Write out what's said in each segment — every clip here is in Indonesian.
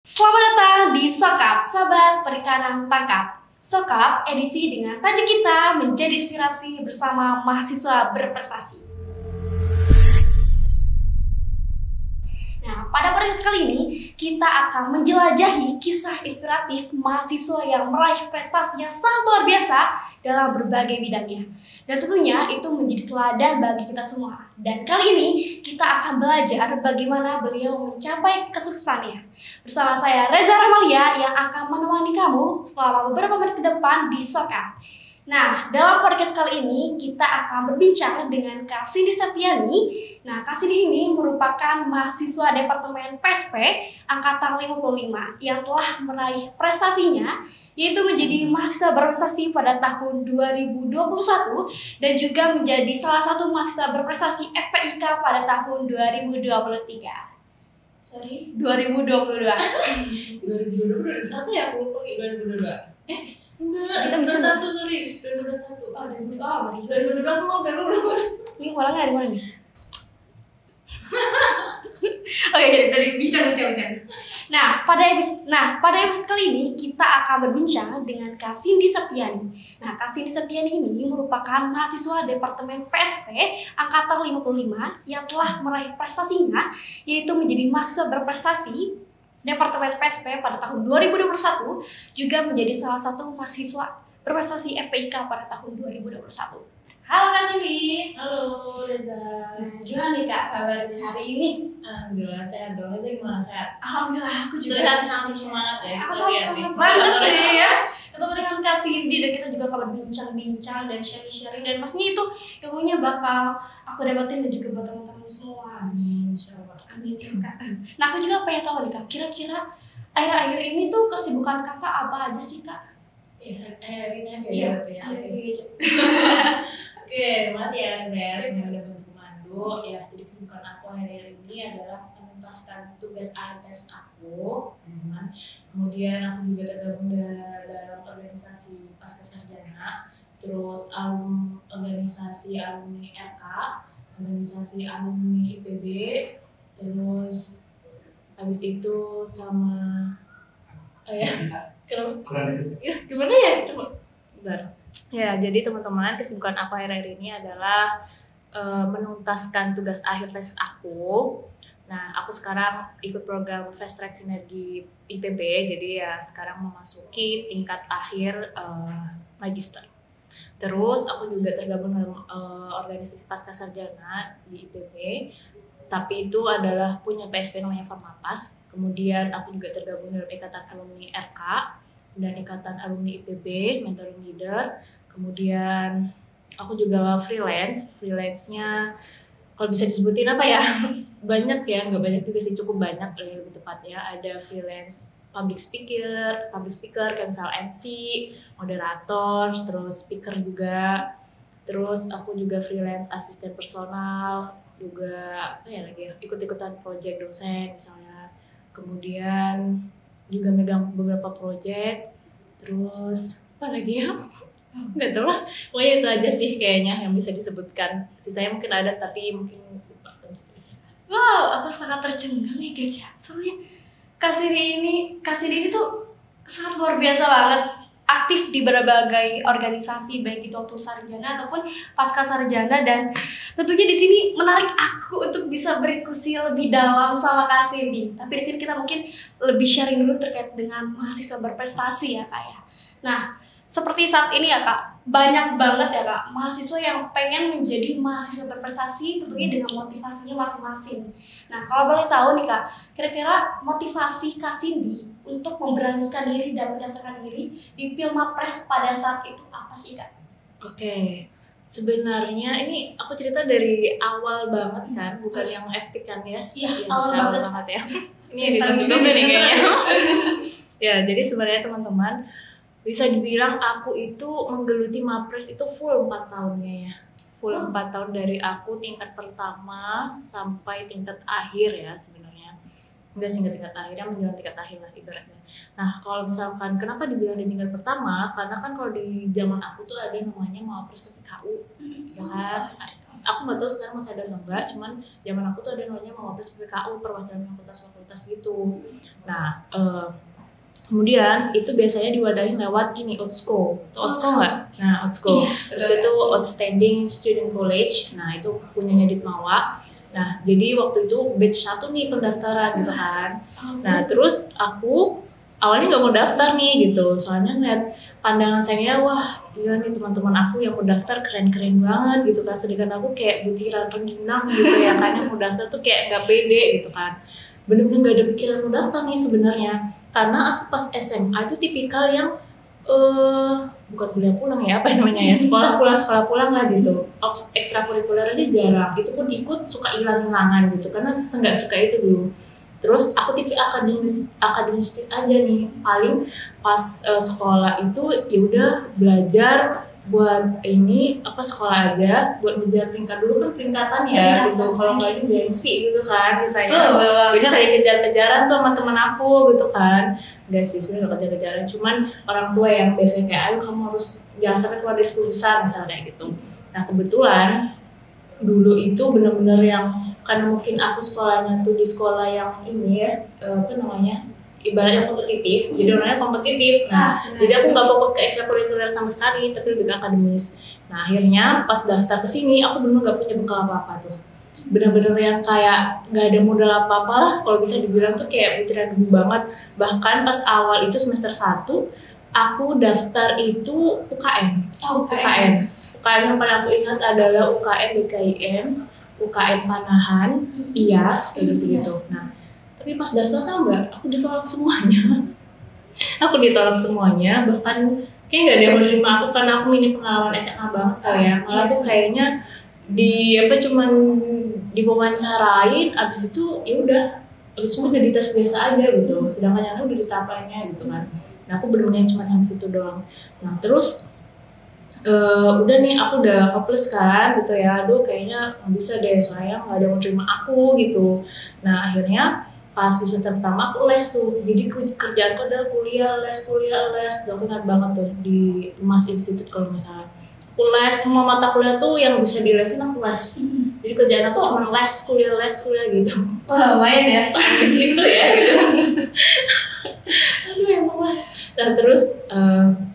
Selamat datang di Sokap, Sobat Perikanan Tangkap. Sokap edisi dengan tajuk kita menjadi inspirasi bersama mahasiswa berprestasi. Nah, pada podcast kali ini kita akan menjelajahi kisah inspiratif mahasiswa yang meraih prestasi yang sangat luar biasa dalam berbagai bidangnya. Dan tentunya itu menjadi teladan bagi kita semua. Dan kali ini kita akan belajar bagaimana beliau mencapai kesuksesannya. Bersama saya Reza Rahmalia yang akan menemani kamu selama beberapa menit ke depan di Soka. Nah, dalam podcast kali ini kita akan berbincang dengan Kak Cindy Septiani. Nah, Kak Cindy ini merupakan mahasiswa Departemen PSP Angkatan 55 yang telah meraih prestasinya yaitu menjadi mahasiswa berprestasi pada tahun 2021 dan juga menjadi salah satu mahasiswa berprestasi FPIK pada tahun 2023. Sorry, 2022. 2021 ya, aku lupa 2022. Enggak, Kita bisa 2021, sorry, 2021. Oh, 2022. 2022 aku udah lulus. Ini orangnya dari mana nih? Oke, jadi dari bincang. Nah, pada episode kali ini kita akan berbincang dengan Kak Cindy Septiani. Nah, Kak Cindy Septiani ini merupakan mahasiswa Departemen PSP Angkatan 55 yang telah meraih prestasinya yaitu menjadi mahasiswa berprestasi Departemen PSP pada tahun 2021 juga menjadi salah satu mahasiswa berprestasi FPIK pada tahun 2021. Halo Kak Cindy. Halo Reza. Gimana nih Kak kabarnya hari ini? Alhamdulillah sehat dong. Reza gimana sehat? Alhamdulillah aku juga Terlihat sangat semangat ya. Aku sangat semangat banget nih ya ketemu dengan Kak Cindy dan kita juga akan berbincang-bincang dan sharing-sharing dan pastinya itu ilmunya bakal aku dapatin dan juga buat teman-teman semua. Amin, insyaallah. Amin ya Kak. Nah aku juga pengen tahu nih Kak, kira-kira akhir-akhir ini tuh kesibukan Kakak apa aja sih Kak? Akhir-akhir ini aja Iya, ya. akhir ini aja. Oke, terima kasih ya Reza semuanya udah bantu komando. Ya, jadi kesibukan aku akhir-akhir ini adalah menuntaskan tugas akhir tes aku, teman-teman. Kemudian aku juga tergabung dalam organisasi Pascasarjana, terus organisasi alumni RK, organisasi alumni IPB, terus habis itu sama kurang deket. ya gimana ya? Coba. Bentar. Ya, jadi teman-teman, kesibukan aku akhir-akhir ini adalah menuntaskan tugas akhir tes aku. Nah, aku sekarang ikut program Fast Track Sinergi IPB, jadi ya sekarang memasuki tingkat akhir magister. Terus aku juga tergabung dalam organisasi Pascasarjana di IPB, tapi itu adalah punya PSP namanya Formapas. Kemudian aku juga tergabung dalam Ikatan Alumni RK dan Ikatan Alumni IPB, Mentoring Leader. Kemudian aku juga freelance-nya kalau bisa disebutin apa ya? Banyak ya, nggak banyak juga sih, cukup banyak lah lebih tepatnya. Ada freelance public speaker kayak misal MC, moderator, terus speaker juga. Terus aku juga freelance asisten personal, juga apa ya lagi ya, ikut-ikutan project dosen misalnya. Kemudian juga megang beberapa project. Terus apa lagi ya? Nggak tahu lah, pokoknya itu aja sih kayaknya yang bisa disebutkan. Sisanya mungkin ada tapi mungkin lupa untuk diceritakan. Wow, aku sangat tercengang nih guys ya. Soalnya Kak Cindy ini tuh sangat luar biasa banget. Aktif di berbagai organisasi baik itu waktu sarjana ataupun pasca sarjana dan tentunya di sini menarik aku untuk bisa berdiskusi lebih dalam sama Kak Cindy. Tapi di sini kita mungkin lebih sharing dulu terkait dengan mahasiswa berprestasi ya Kak ya. Nah, seperti saat ini ya Kak, banyak banget ya Kak mahasiswa yang pengen menjadi mahasiswa berprestasi tentunya dengan motivasinya masing-masing. Nah kalau boleh tahu nih Kak, kira-kira motivasi Kak Cindy untuk memberanikan diri dan mendaftarkan diri di Pilmapres pada saat itu apa sih Kak? Oke, sebenarnya ini aku cerita dari awal banget kan, bukan yang epic kan ya? Iya, awal banget ya. Ini ditunggu-tunggu nih kayaknya. Ya, jadi sebenarnya teman-teman bisa dibilang aku itu menggeluti Mapres itu full 4 tahunnya ya. Full 4 tahun dari aku tingkat pertama sampai tingkat akhir ya sebenarnya. Enggak sih, tingkat akhirnya menjelang tingkat akhir lah ibaratnya. Nah, kalau misalkan kenapa dibilang di tingkat pertama? Karena kan kalau di zaman aku tuh ada namanya Mapres PPKU. Ya kan? aku nggak tahu sekarang masih ada atau enggak, cuman zaman aku tuh ada namanya Mawapres PPKU, perwakilan fakultas-fakultas gitu. Nah kemudian itu biasanya diwadahin lewat ini OTSCO. OTSCO nggak? Nah OTSCO itu Outstanding Student College. Nah itu punyanya Ditmawa. Nah jadi waktu itu batch 1 nih pendaftaran gitu kan. Nah terus aku awalnya nggak mau daftar nih gitu, soalnya ngeliat pandangan saya, wah iya nih teman-teman aku yang mau daftar keren-keren banget gitu kan, sedangkan aku kayak butiran rengginang gitu ya kan, yang mau daftar tuh kayak nggak pede gitu kan, bener-bener nggak ada pikiran mau daftar nih sebenarnya, karena aku pas SMA itu tipikal yang bukan kuliah pulang ya, apa namanya ya, sekolah pulang lah gitu, ekstrakurikuler aja jarang, itu pun ikut suka hilang-hilangan gitu, karena nggak suka itu dulu. Terus aku tipe akademistis aja nih, paling pas sekolah itu ya udah belajar buat ini apa sekolah aja, buat ngejar peringkat dulu kan peringkatan ya gitu, kalau nggak ini gengsi gitu kan misalnya, jadi sering kejar-kejaran tuh sama temen aku gitu kan, enggak sih sebenarnya nggak kejar-kejaran, cuman orang tua yang biasanya kayak ayo kamu harus jangan sampai keluar dari 10 besar misalnya gitu. Nah kebetulan dulu itu bener-bener yang karena mungkin aku sekolahnya tuh di sekolah yang ini ya apa namanya ibaratnya kompetitif, jadi orangnya kompetitif. Nah jadi aku nggak fokus ke ekstrakurikuler sama sekali, tapi lebih ke akademis. Nah akhirnya pas daftar ke sini aku bener nggak punya bekal apa-apa tuh, bener-bener yang kayak nggak ada modal apa-apa lah, kalau bisa dibilang tuh kayak butiran debu banget. Bahkan pas awal itu semester 1 aku daftar itu UKM. UKM yang paling aku ingat adalah UKM BKIM, UKM Panahan, IAS, kayak gitu-gitu. Nah, tapi pas daftar tau nggak, aku ditolak semuanya. Bahkan kayak nggak ada yang menerima aku karena aku minim pengalaman SMA banget kali ya. Malah aku kayaknya cuman diwawancarain, abis itu ya udah, abis itu udah dites biasa aja gitu. Sedangkan yang lain udah ditahap lainnya gitu kan. Nah, aku bener-bener cuma sampai situ doang. Nah, terus udah nih aku udah hopeless kan gitu ya, aduh kayaknya nggak bisa deh soalnya nggak ada yang mau terima aku gitu. Nah akhirnya pas di semester pertama aku les tuh, jadi kerjaanku adalah kuliah les, dan aku ingat banget tuh di Mas Institute kalau nggak salah, aku les semua mata kuliah tuh yang bisa dilesin aku les, jadi kerjaan aku cuma les kuliah gitu. Wah lumayan ya, sampai situ ya gitu. Aduh emang lah. Nah terus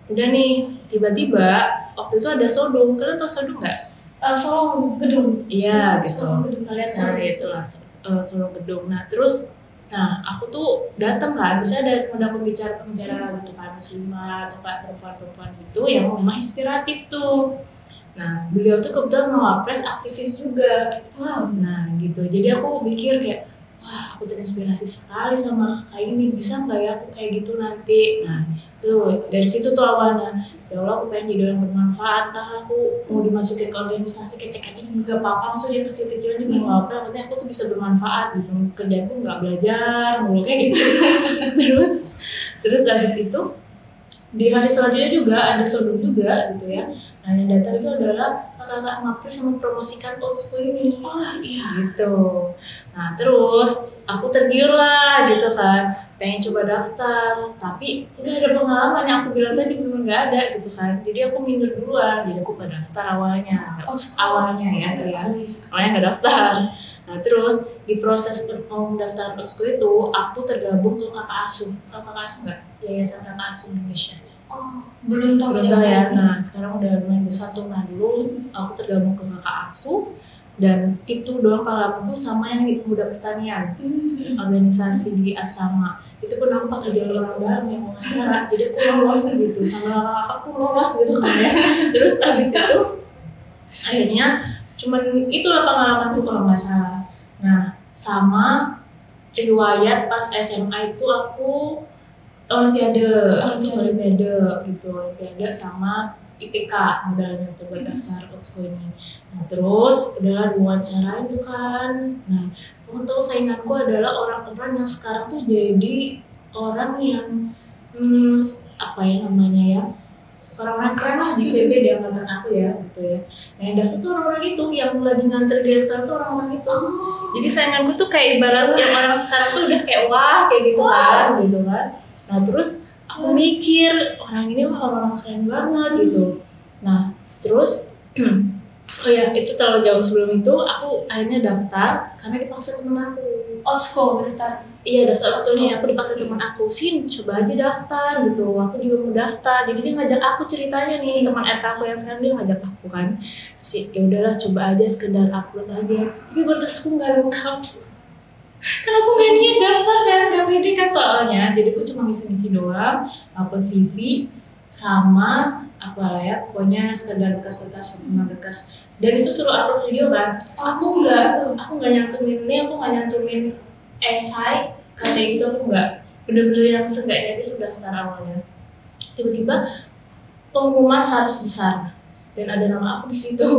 udah nih tiba-tiba waktu itu ada Sodung, kalian tau Sodung nggak? Solong Gedung. Iya gitu. Solong Gedung. Nah itulah Solong Gedung. Nah terus, aku tuh datang kan, bisa ada undang pembicara gitu kan, muslimah atau kayak perempuan gitu yang memang inspiratif tuh. Nah beliau tuh kebetulan Mawapres aktivis juga. Wow. Nah gitu, jadi aku pikir kayak, wah aku terinspirasi sekali sama kayak ini, bisa nggak ya aku kayak gitu nanti. Nah tuh dari situ tuh awalnya, ya Allah aku pengen jadi orang bermanfaat, entah aku mau dimasukin ke organisasi kecil-kecil juga apa-apa, maksudnya kecil-kecilan juga nggak apa, yang penting aku tuh bisa bermanfaat gitu, kerjaanku nggak belajar mulu kayak gitu. terus abis itu di hari selanjutnya juga ada Sodung juga gitu ya. Nah yang datang itu adalah kakak Mapres yang mempromosikan OTSCO ini. Oh iya. Gitu. Nah terus aku tergiur lah gitu kan, pengen coba daftar, tapi nggak ada pengalaman yang aku bilang tadi, memang nggak ada gitu kan. Jadi aku minder duluan, jadi aku nggak daftar awalnya nggak daftar. Nah terus di proses pendaftaran OTSCO itu aku tergabung ke kakak asuh nggak? Yayasan Kakak Asuh Indonesia. Oh, belum tahu ya. Nah sekarang udah lumayan besar tuh. Nah dulu aku tergabung ke kakak asuh, dan itu doang pengalamanku sama yang di Pemuda Pertanian, organisasi di asrama. Itu pun aku pakai jalur orang dalam yang wawancara, jadi aku lolos gitu, sama aku lolos gitu kan ya. Terus abis itu akhirnya cuman itulah pengalamanku kalau nggak salah. Nah sama riwayat pas SMA itu aku Olimpiade sama IPK modalnya tuh buat daftar OTSCO ini. Nah terus udahlah diwawancara itu kan. Nah kamu tahu sainganku adalah orang-orang yang sekarang tuh jadi orang yang orang-orang keren lah di PB di angkatan aku ya gitu ya. Nah yang daftar tuh orang-orang itu, yang lagi nganter di daftar tuh orang-orang itu. Jadi sainganku tuh kayak ibarat yang orang sekarang tuh udah kayak wah kayak gitu kan. Nah terus aku mikir orang ini wah orang keren banget gitu. Nah terus Oh ya, itu terlalu jauh. Sebelum itu aku akhirnya daftar karena dipaksa temen aku. Old school daftar. Iya, daftar schoolnya aku dipaksa teman aku. Sin, coba aja daftar gitu. Aku juga mau daftar. Jadi dia ngajak aku ceritanya nih, teman RK aku yang sekarang dia ngajak aku kan. Terus ya udahlah coba aja sekedar upload aja. Tapi berkas aku nggak lengkap. Karena aku nggak niat daftar kan, nggak pede kan soalnya. Jadi aku cuma ngisi-ngisi doang, upload CV sama apa lah ya, pokoknya sekedar berkas-berkas, berkas. Dan itu suruh upload video kan. Aku nggak nyantumin ini, aku nggak nyantumin esai kayak gitu, aku nggak, bener-bener yang seenggaknya itu daftar awalnya. Tiba-tiba pengumuman 100 besar dan ada nama aku di situ.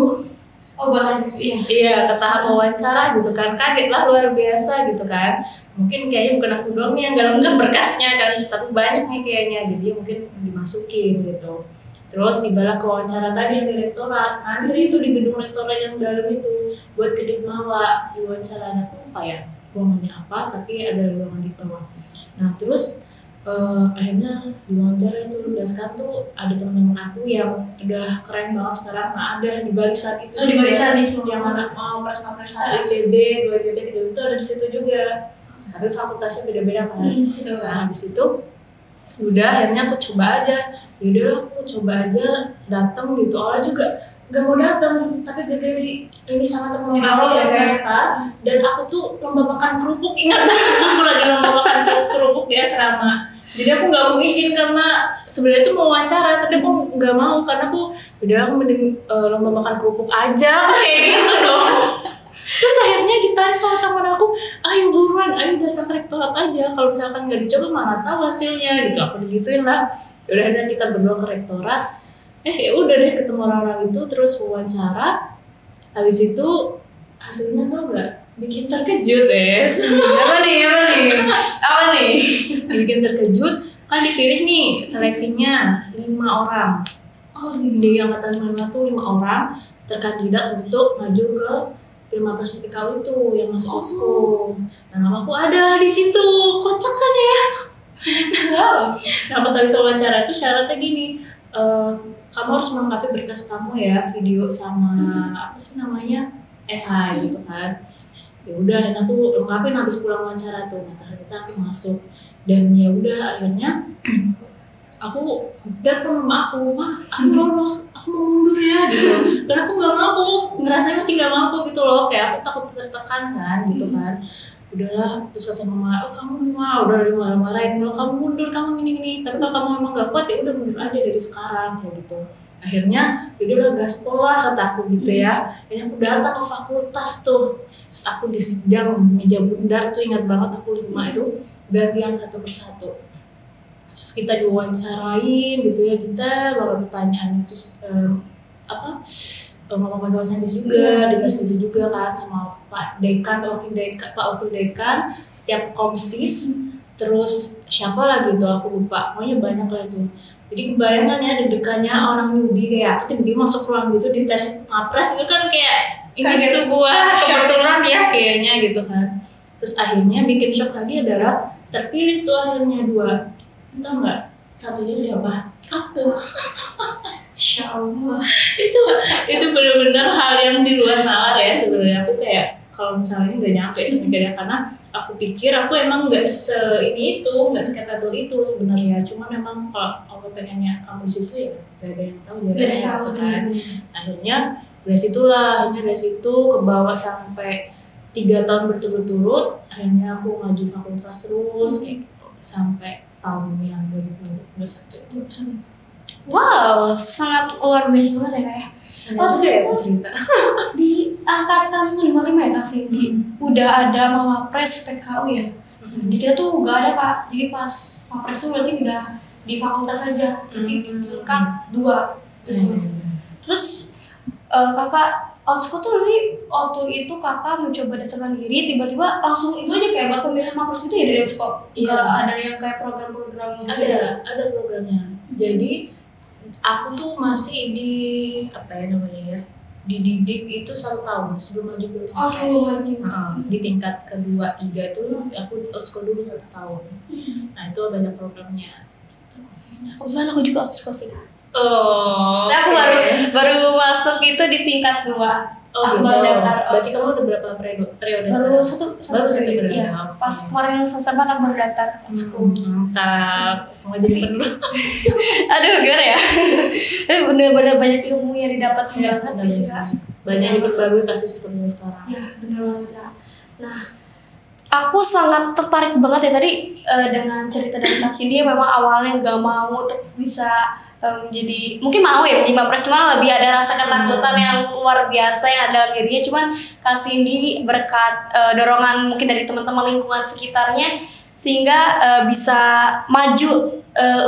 Oh buat Iya, ke tahap wawancara gitu kan, kaget lah luar biasa gitu kan. Mungkin kayaknya bukan aku doang nih yang gak lengkap berkasnya kan, tapi banyak nih kayaknya, jadi mungkin dimasukin gitu. Terus dibalas ke wawancara tadi yang di rektorat, ngantri itu di gedung rektorat yang dalam itu buat ke Ditmawa. Di wawancaranya aku lupa ya ruangannya apa, tapi ada ruangan di bawah. Nah terus akhirnya di wawancara itu sekarang tuh ada teman-teman aku yang udah keren banget sekarang, nah ada di barisan itu. Di barisan itu yang anak pres-pres IPB, 2 IPB, 3 itu ada di situ juga. Tapi fakultasnya beda-beda kan. Nah habis itu udah akhirnya aku coba aja. Yaudahlah aku coba aja datang gitu. Awalnya juga gak mau datang, tapi gara-gara ini sama temen aku yang daftar, dan aku tuh lomba makan kerupuk, ingat banget aku lagi lomba makan kerupuk di asrama. Jadi aku nggak mau izin karena sebenarnya itu mau wawancara, tapi aku nggak mau karena aku mending lomba makan kerupuk aja kayak gitu dong. Terus akhirnya ditarik sama teman aku, ayo buruan, ayo datang rektorat aja. Kalau misalkan nggak dicoba mana tahu hasilnya gitu. Aku digituin lah. Udah ada kita berdua ke rektorat. Ya udah deh ketemu orang-orang itu, terus wawancara. Habis itu hasilnya tuh nggak, bikin terkejut Apa nih? Bikin terkejut kan, dipilih nih seleksinya 5 orang. Di angkatan 5 tuh 5 orang terkandidat untuk maju ke Film Pres PPKU itu yang masuk osko. Nah namaku ada di situ, kocak kan ya. Nah pas habis wawancara tuh syaratnya gini, kamu harus melengkapi berkas kamu ya, video sama apa sih namanya, esai gitu kan. Ya udah, aku lengkapin habis pulang wawancara tuh. Nah ternyata aku masuk, dan ya udah akhirnya aku telepon sama aku lolos, aku mau mundur ya gitu. Karena aku nggak mampu, ngerasanya masih nggak mampu gitu loh, kayak aku takut tertekan kan gitu kan. Udahlah, terus kata mama, kamu gimana? Udah marah-marahin, kalau kamu mundur, kamu gini-gini. Tapi kalau kamu emang gak kuat ya udah mundur aja dari sekarang kayak gitu. Akhirnya, yaudah gaspol lah kata aku gitu ya. Akhirnya aku datang ke fakultas tuh. Terus aku di sidang meja bundar tuh, ingat banget aku 5 itu gantian satu persatu. Terus kita diwawancarain gitu ya, detail banget pertanyaannya. Terus ngomong pakai bahasa Inggris juga, dites itu juga kan sama Pak Wakil Dekan, setiap komsis, terus siapa lagi tuh aku lupa, pokoknya banyak lah itu. Jadi kebayangan ya deg-degannya orang newbie kayak aku tiba-tiba masuk ruang gitu di tes ngapres itu kan kayak ini sebuah kebetulan ya kayaknya gitu kan. Terus akhirnya bikin shock lagi adalah terpilih tuh akhirnya 2, entah nggak satunya siapa? Aku. Insya Allah. itu benar-benar hal yang di luar nalar ya sebenarnya. Aku kayak kalau misalnya nggak nyampe sebenarnya, karena aku pikir aku emang nggak nggak se-capable itu sebenarnya. Cuma memang kalau aku pengennya kamu di situ ya gak ada yang tahu jalannya gitu kan. Akhirnya dari situ ke bawah sampai 3 tahun berturut-turut. Akhirnya aku ngaju fakultas terus kayak gitu sampai tahun yang 2021 itu sampai. Wow, sangat luar biasa banget ya Kak ya. Ternyata cerita di angkatan 55 ya Kak Cindy, udah ada Mawapres PKU ya. Di kita tuh gak ada Kak, jadi pas Mawapres tuh berarti udah di fakultas aja, berarti di tingkat 2 gitu. Terus kakak Osko tuh waktu itu kakak mencoba daftar mandiri, tiba-tiba langsung itu aja kayak buat pemilihan Mawapres itu ya dari Osko? Gak ada yang kayak program-program gitu? Ada programnya. Jadi aku tuh masih di dididik itu 1 tahun sebelum maju ke di tingkat kedua 3 tuh aku Osko dulu 1 tahun. Nah itu banyak programnya. Kebetulan aku juga Osko sih Kak. Oh. Tapi aku baru masuk itu di tingkat 2. Aku gitu. baru daftar. Berarti kamu udah berapa periode? Baru satu periode. Iya. Pas kemarin semester 4 aku baru daftar ekskul. Mantap. Semua jadi penuh. Aduh, gimana ya? Tapi bener-bener banyak ilmu yang didapatin banget di sini. Banyak diperbarui pasti sistemnya sekarang. Ya, bener banget Kak. Nah, aku sangat tertarik banget ya tadi dengan cerita dari Kak Cindy. Memang awalnya nggak mau untuk bisa jadi, mungkin mau ya menjadi Mapres, cuma lebih ada rasa ketakutan yang luar biasa yang ada dalam dirinya. Cuman Kak Cindy berkat dorongan mungkin dari teman-teman lingkungan sekitarnya sehingga bisa maju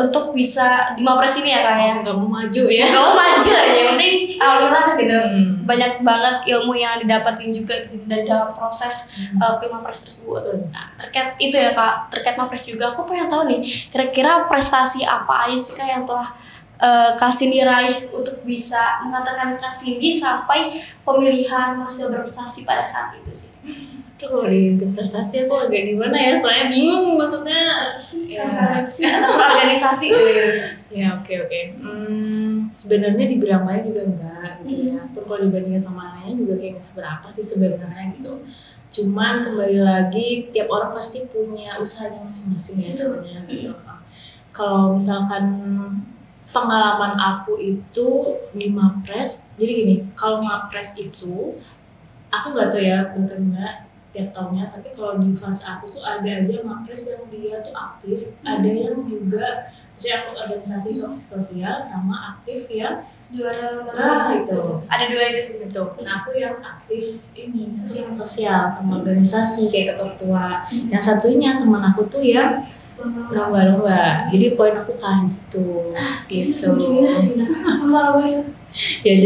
untuk bisa di Mapres ini ya Kak ya. Nggak mau maju ya? Nggak mau maju aja, yang penting alhamdulillah gitu. Banyak banget ilmu yang didapatin juga gitu dari dalam proses Mapres tersebut. Nah, terkait itu ya Kak, terkait Mapres juga aku pengen tahu nih, kira-kira prestasi apa aja sih Kak yang telah Kak Cindy raih untuk bisa mengatakan Kak Cindy sampai pemilihan mahasiswa berprestasi pada saat itu sih? Kalau di prestasi aku agak gimana ya, soalnya bingung maksudnya konferensi atau organisasi ya oke. Sebenarnya dibilang lain juga enggak gitu ya. Pun kalau dibandingkan sama lainnya juga kayak nggak seberapa sih sebenarnya gitu. Cuman kembali lagi tiap orang pasti punya usahanya masing-masing ya sebenarnya gitu. Kalau misalkan pengalaman aku itu di Mapres, jadi gini, kalau Mapres itu aku nggak tahu ya bagaimana tiap tahunnya, tapi kalau di fase aku tuh ada aja Mapres yang dia tuh aktif, ada yang juga saya aktif organisasi sosial sama aktif yang juara lembaga itu. Ada 2 itu sih betul. Nah aku yang aktif ini sosial sama organisasi kayak ketua. Yang satunya teman aku tuh yang lomba-lomba. Jadi poin aku kalah di situ. Gitu. Lomba-lomba itu. Ya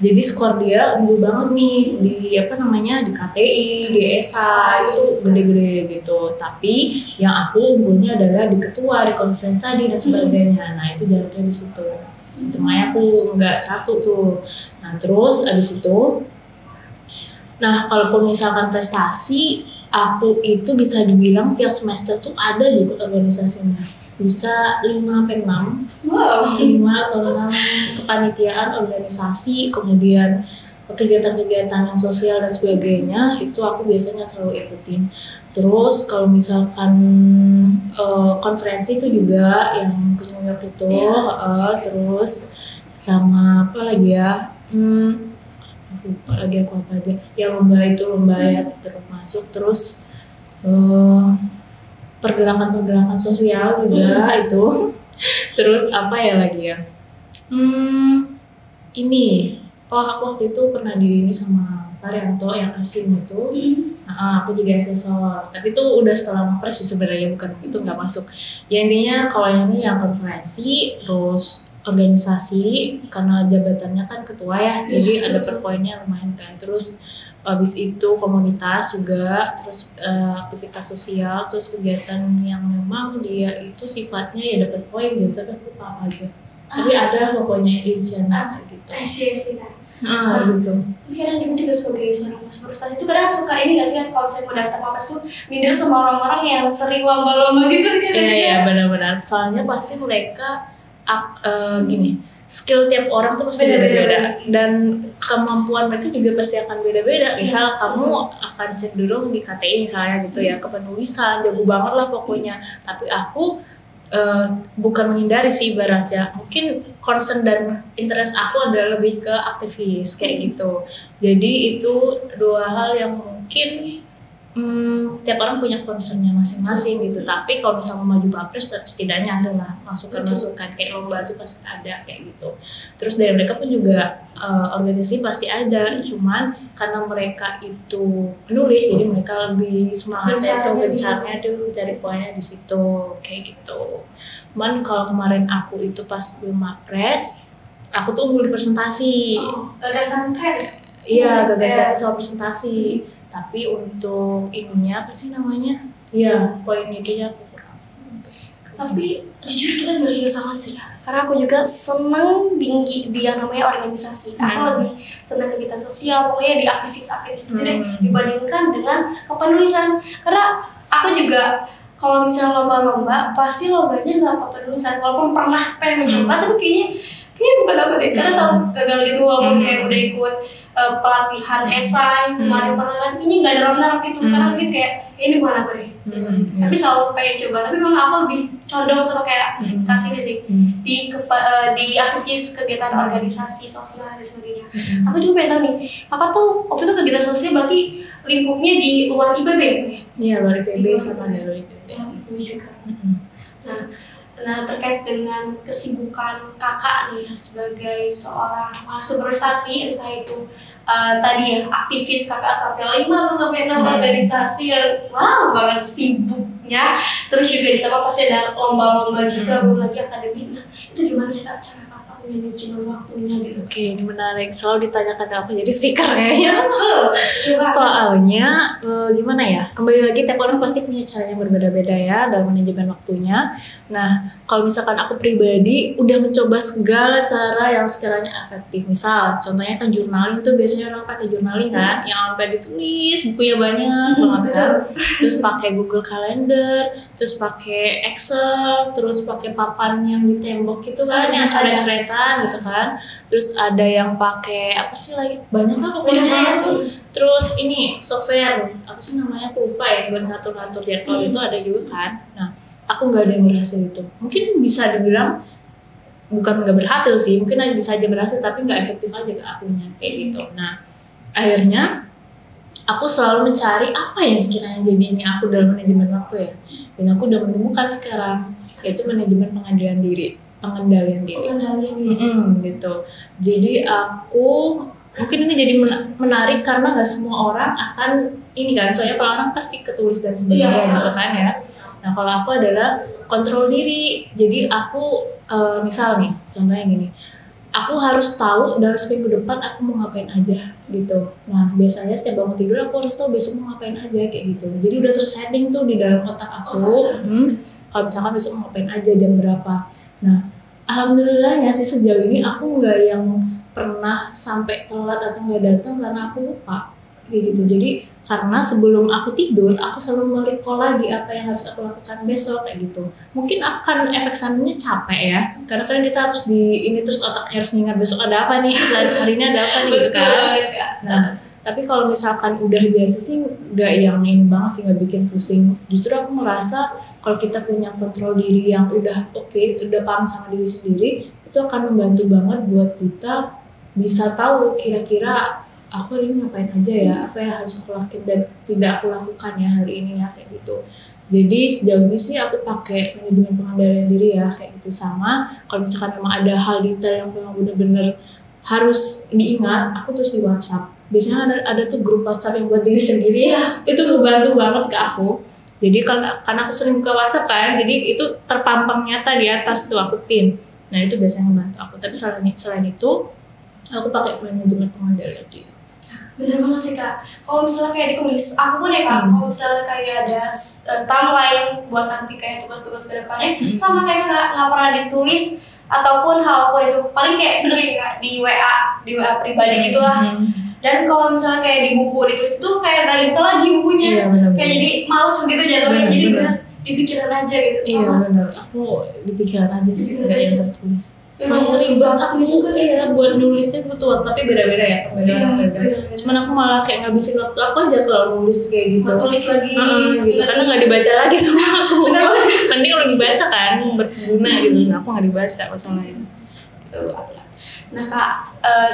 jadi skor dia unggul banget nih di di KTI, di ESA itu gede-gede gitu. Tapi yang aku unggulnya adalah di ketua, di conference tadi dan sebagainya. Nah itu jaraknya di situ. Itu makanya aku nggak satu tuh. Nah terus abis itu, nah kalaupun misalkan prestasi, aku itu bisa dibilang tiap semester tuh ada di ikut organisasinya. Bisa 5-6 wow. 5 atau 6 kepanitiaan organisasi, kemudian kegiatan-kegiatan yang sosial dan sebagainya itu aku biasanya selalu ikutin. Terus kalau misalkan konferensi itu juga yang ke New York itu, terus sama apa lagi ya, lupa lagi aku apa aja, yang lomba ya terus masuk, terus pergerakan sosial juga itu. Terus apa ya lagi ya? Aku waktu itu pernah di ini sama Pak Rianto yang asin itu. Aku jadi asesor. Tapi itu udah setelah Mapres sih sebenarnya, bukan itu nggak masuk. Ya intinya kalau yang ini yang konferensi, terus organisasi karena jabatannya kan ketua ya, jadi ada per poinnya lumayan kan. Terus habis itu komunitas juga, terus aktivitas sosial, terus kegiatan yang memang dia itu sifatnya ya dapat poin gitu, tapi aku lupa apa aja. Tapi ada pokoknya editionnya gitu. Iya kan. Gitu. Tapi kadang kita juga sebagai seorang mahasiswa prestasi itu kadang suka ini nggak sih kan, kalau saya mau daftar Mapres tuh minder sama orang-orang yang sering lomba-lomba gitu kan? Iya benar-benar. Soalnya pasti mereka gini. Skill tiap orang tuh pasti beda-beda dan kemampuan mereka juga pasti akan beda-beda. Misal kamu akan cenderung di KTI misalnya gitu ya, kepenulisan, jago banget lah pokoknya. Tapi aku bukan menghindari sih ibaratnya, mungkin concern dan interest aku adalah lebih ke aktivis kayak gitu. Jadi itu 2 hal yang mungkin tiap orang punya concernnya masing-masing gitu. Tapi kalau misalnya maju Mapres setidaknya adalah masukan-masukan kayak lomba tuh pasti ada kayak gitu. Terus dari mereka pun juga organisasi pasti ada, cuman karena mereka itu penulis jadi mereka lebih semangatnya tuh gencarnya tuh cari poinnya di situ kayak gitu. Cuman kalau kemarin aku itu pas belum Mapres, aku tuh unggul di presentasi. Gagasan kreatif. Iya, gagasan soal presentasi. Tapi untuk ininya apa sih namanya? Iya, poinnya kayaknya aku kurang. Tapi jujur kita berbeda sama sih, karena aku juga senang di yang namanya organisasi. Aku lebih senang kegiatan sosial, pokoknya di aktivis-aktivis gitu deh, dibandingkan dengan kepenulisan. Karena aku juga kalau misalnya lomba-lomba, pasti lombanya nggak kepenulisan. Walaupun pernah pengen mencoba, tapi kayaknya kayaknya bukan aku deh, karena selalu gagal gitu walaupun kayak udah ikut pelatihan esai kemarin pernah lagi, kayaknya nggak nerap gitu karena mungkin kayak ini bukan aku deh gitu. Tapi selalu pengen coba, tapi memang aku lebih condong sama kayak kasih ini sih di aktivis kegiatan organisasi sosial dan sebagainya. Aku juga pengen tahu nih, kakak tuh waktu itu kegiatan sosial berarti lingkupnya di luar IPB ya? Iya, luar IPB sama di luar IPB. Juga. Nah, terkait dengan kesibukan kakak nih sebagai seorang mahasiswa prestasi, entah itu tadi ya aktivis kakak sampai 5 atau sampai 6 organisasi yang wow banget sibuknya, terus juga ditambah pasti ada lomba-lomba juga, belum lagi akademik. Nah, itu gimana sih kak cara kakak manajemen waktunya gitu? Oke, ini menarik, selalu ditanyakan apa jadi speaker kayaknya. Coba. Soalnya gimana ya, kembali lagi tiap orang pasti punya cara yang berbeda-beda ya dalam manajemen waktunya. Nah, kalau misalkan aku pribadi udah mencoba segala cara yang sekiranya efektif. Misal, contohnya kan journaling tuh biasanya orang pakai journaling kan, yang sampai ditulis bukunya banyak banget kan. Terus pakai Google Calendar, terus pakai Excel, terus pakai papan yang di tembok gitu kan, yang coret-coretan gitu kan. Terus ada yang pakai apa sih lagi? Banyak lah pokoknya tuh. Terus ini software apa sih namanya, aku lupa ya, buat ngatur-ngatur jadwal itu ada juga kan. Nah, aku nggak ada yang berhasil itu. Mungkin bisa dibilang bukan nggak berhasil sih, mungkin aja bisa aja berhasil tapi nggak efektif aja ke akunya kayak gitu. Nah, akhirnya aku selalu mencari apa yang sekiranya jadi ini aku dalam manajemen waktu ya. Dan aku udah menemukan sekarang, yaitu manajemen pengendalian diri. Gitu. Jadi aku mungkin ini jadi menarik karena nggak semua orang akan ini kan, soalnya kalau orang pasti ketulis dan sebagainya gitu kan ya. Nah, kalau aku adalah kontrol diri. Jadi aku misal nih, contohnya gini, aku harus tahu dalam seminggu depan aku mau ngapain aja gitu. Nah, biasanya setiap bangun tidur aku harus tahu besok mau ngapain aja kayak gitu. Jadi udah tersetting tuh di dalam otak aku. Kalau misalkan besok mau ngapain aja, jam berapa. Nah, alhamdulillahnya sih sejauh ini aku nggak yang pernah sampai telat atau nggak datang karena aku lupa kayak gitu. Jadi karena sebelum aku tidur aku selalu merecall lagi apa yang harus aku lakukan besok kayak gitu. Mungkin akan efek sampingnya capek ya, karena kan kita harus di ini terus otaknya harus ngingat besok ada apa nih, hari ini ada apa nih gitu kan. Nah, tapi kalau misalkan udah biasa sih nggak yang ini banget sih, nggak bikin pusing. Justru aku merasa kalau kita punya kontrol diri yang udah udah paham sama diri sendiri, itu akan membantu banget buat kita bisa tahu kira-kira aku hari ini ngapain aja ya, apa yang harus aku lakukan dan tidak aku lakukan ya hari ini ya kayak gitu. Jadi sejauh ini sih aku pakai manajemen pengendalian diri ya kayak gitu. Sama kalau misalkan memang ada hal detail yang memang benar-benar harus diingat, aku terus di WhatsApp. Biasanya ada tuh grup WhatsApp yang buat diri sendiri ya, itu membantu banget ke aku. Jadi karena aku sering buka WhatsApp kan, jadi itu terpampang nyata di atas tuh aku pin. Nah, itu biasanya membantu aku. Tapi selain itu aku pakai manajemen pengendalian diri. Bener banget sih kak. Kalau misalnya kayak ditulis, aku pun ya kak, kalau misalnya kayak ada timeline buat nanti kayak tugas-tugas ke depannya, sama kayak nggak pernah ditulis ataupun hal apa itu, paling kayak bener ya kak di WA pribadi gitulah. Dan kalau misalnya kayak di buku ditulis itu kayak gak dibuka lagi bukunya, kayak jadi males gitu jatuhnya, jadi bener di pikiran aja gitu. Iya benar, aku di pikiran aja sih, nggak yang tertulis. Cuma ribet aku juga ya buat nulisnya butuh, tapi beda-beda ya, beda-beda. Cuman aku malah kayak ngabisin waktu aku aja kalau nulis kayak gitu. Tulis lagi, gitu, karena nggak dibaca lagi sama aku. Mending kalau dibaca kan berguna gitu, nah aku nggak dibaca masalahnya. Nah kak,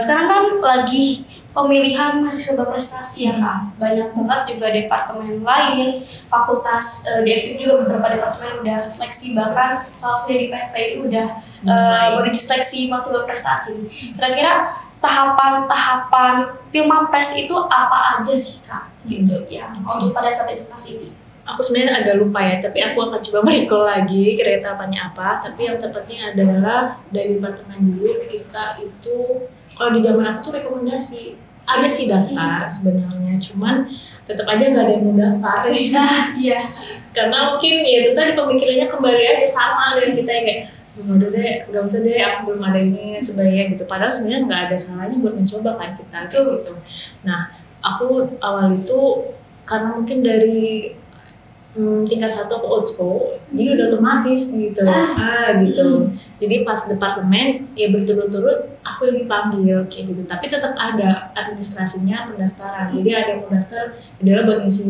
sekarang kan lagi pemilihan mahasiswa berprestasi ya kak, banyak banget juga departemen lain, fakultas di FIU juga beberapa departemen udah seleksi, bahkan salah satunya di PSPI udah menuju seleksi mahasiswa berprestasi. Kira-kira tahapan Pilmapres itu apa aja sih kak? Gitu ya, untuk pada saat itu pas ini. Aku sebenarnya agak lupa ya, tapi aku akan coba merecall lagi kira-kira tahapannya apa. Tapi yang terpenting adalah dari departemen dulu kita itu, kalau di zaman aku tuh rekomendasi. Ada sih daftar sebenarnya, cuman tetap aja nggak ada yang mau daftar. Iya. Karena mungkin ya itu tadi pemikirannya kembali aja sama dengan kita yang kayak udah deh, nggak usah deh, aku belum ada ini sebenarnya gitu. Padahal sebenarnya nggak ada salahnya buat mencoba kan kita gitu. Nah, aku awal itu karena mungkin dari tingkat 1 aku old school, jadi udah otomatis gitu. Gitu. Jadi pas departemen ya berturut-turut aku yang dipanggil kayak gitu. Tapi tetap ada administrasinya, pendaftaran. Jadi ada yang mendaftar adalah buat ngisi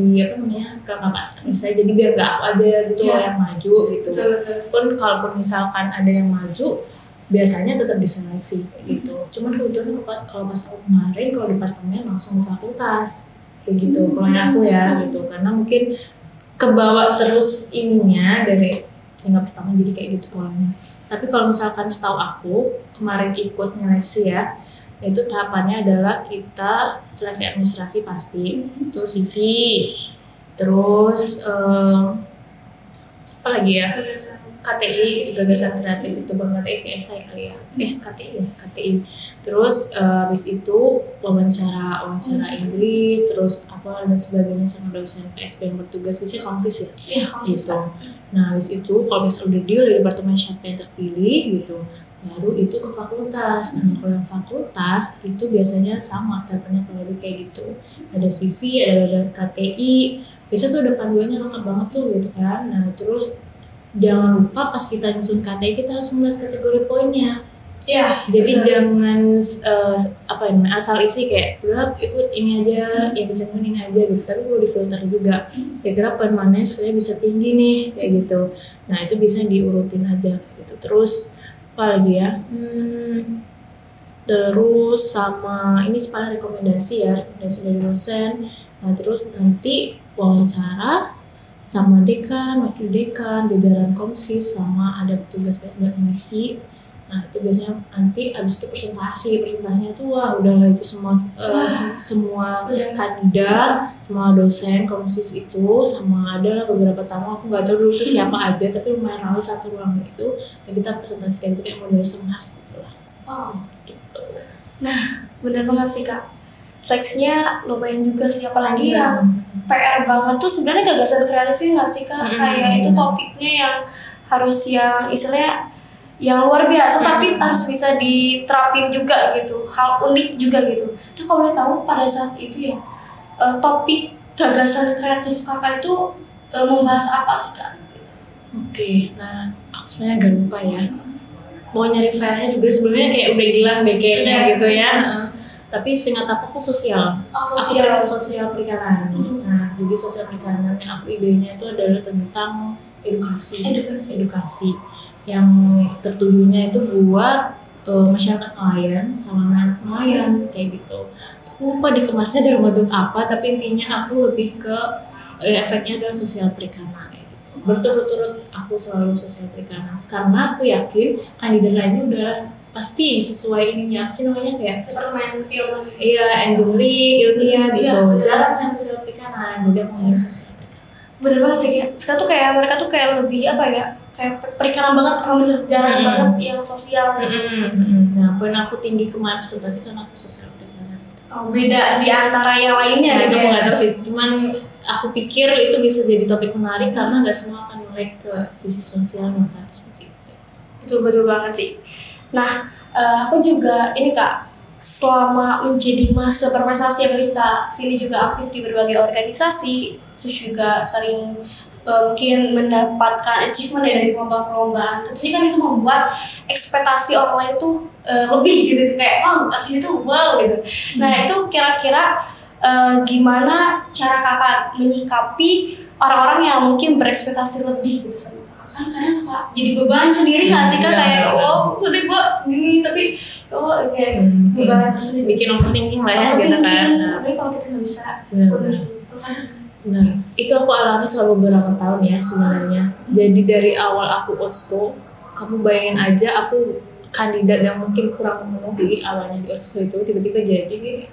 kelengkapan administrasi. Jadi biar nggak aku aja gitu yang maju gitu. Pun kalaupun misalkan ada yang maju, biasanya tetap diseleksi kayak gitu. Cuman kebetulan kalau pas aku kemarin kalau departemen langsung ke fakultas kayak gitu. Kalau aku ya gitu, karena mungkin kebawa terus ininya dari tingkat pertama jadi kayak gitu polanya. Tapi kalau misalkan setahu aku kemarin ikut nyeleksi ya, itu tahapannya adalah kita seleksi administrasi pasti, itu CV, terus apa lagi ya, KTI, gagasan kreatif itu bukan KTI sih, esai kali ya, KTI. Terus habis itu wawancara Inggris, terus apa dan sebagainya sama dosen PSP yang bertugas, biasanya konsis ya. Iya, konsis. Gitu. Nah habis itu kalau misalnya udah deal dari departemen siapa yang terpilih gitu, baru itu ke fakultas. Nah kalau yang fakultas itu biasanya sama tahapannya kalau lebih kayak gitu, ada CV, ada KTI, biasanya tuh ada panduannya lengkap banget tuh gitu kan. Nah terus jangan lupa pas kita nyusun KTI kita harus melihat kategori poinnya. Ya. Jadi jangan asal isi kayak udah ikut ini aja, ya bisa ini aja gitu. Tapi perlu difilter juga. Kira-kira poin mana sebenarnya bisa tinggi nih kayak gitu. Nah itu bisa diurutin aja gitu. Terus apa lagi ya? Terus sama ini paling rekomendasi dari dosen. Nah terus nanti wawancara sama dekan, wakil dekan, jajaran komsis, sama ada petugas buat ngisi. Nah itu biasanya nanti abis itu presentasinya tuh wah udah itu semua kandidat, semua dosen komsis itu, sama ada lah beberapa tamu, aku nggak tahu dulu tuh siapa aja, tapi lumayan ramai satu ruangan itu, dan kita presentasikan itu kayak model semas gitu lah. Gitu. Nah bener banget sih Kak, seleksinya lumayan juga sih, apalagi yang PR banget tuh sebenarnya gagasan kreatifnya nggak sih Kak? Kayak itu topiknya yang harus yang istilahnya yang luar biasa, tapi harus bisa diterapin juga gitu, hal unik juga gitu. Nah kalau boleh tahu pada saat itu ya topik gagasan kreatif Kakak itu membahas apa sih Kak? Oke, nah aku sebenarnya agak lupa ya, mau nyari filenya juga sebelumnya kayak udah hilang deh kayaknya gitu ya. Tapi seingat aku sosial. Sosial perikanan. Nah, jadi sosial perikanan yang aku idenya itu adalah tentang edukasi yang tertujunya itu buat masyarakat nelayan sama anak nelayan kayak gitu. Aku lupa dikemasnya dalam bentuk apa, tapi intinya aku lebih ke efeknya adalah sosial perikanan kayak gitu. Berturut-turut aku selalu sosial perikanan karena aku yakin kandidat lainnya udah pasti sesuai ininya sih, namanya kayak permain film. Iya, engineering, ilmiah gitu. Jarang yang sosial perikanan, jadi aku cari sosial perikanan. Bener banget sih, kayak sekarang tuh kayak mereka tuh kayak lebih apa ya, kayak perikanan banget, emang bener jarang banget yang sosial gitu. Nah, poin aku tinggi kemarin presentasi karena aku sosial perikanan. Oh, beda di antara yang lainnya. Nah, itu aku nggak tahu sih, cuman aku pikir itu bisa jadi topik menarik karena nggak semua akan melek ke sisi sosialnya kan, seperti itu. Itu betul banget sih. Nah, aku juga ini Kak, selama menjadi mahasiswa berprestasi apalagi Kak, sini juga aktif di berbagai organisasi, terus juga sering mungkin mendapatkan achievement dari perlombaan-perlombaan. Tentunya kan itu membuat ekspektasi orang lain tuh lebih gitu, kayak sini tuh wow gitu. Nah itu kira-kira gimana cara Kakak menyikapi orang-orang yang mungkin berekspektasi lebih gitu sama kan, karena suka jadi beban sendiri nggak sih Kak, kayak sudah gue gini tapi kayak beban tersendiri, bikin overthinking lah ya gitu kan. Tapi kalau kita nggak bisa Nah, itu aku alami selama beberapa tahun ya sebenarnya. Jadi dari awal aku OSCO, kamu bayangin aja aku kandidat yang mungkin kurang memenuhi awalnya di OSCO itu tiba-tiba jadi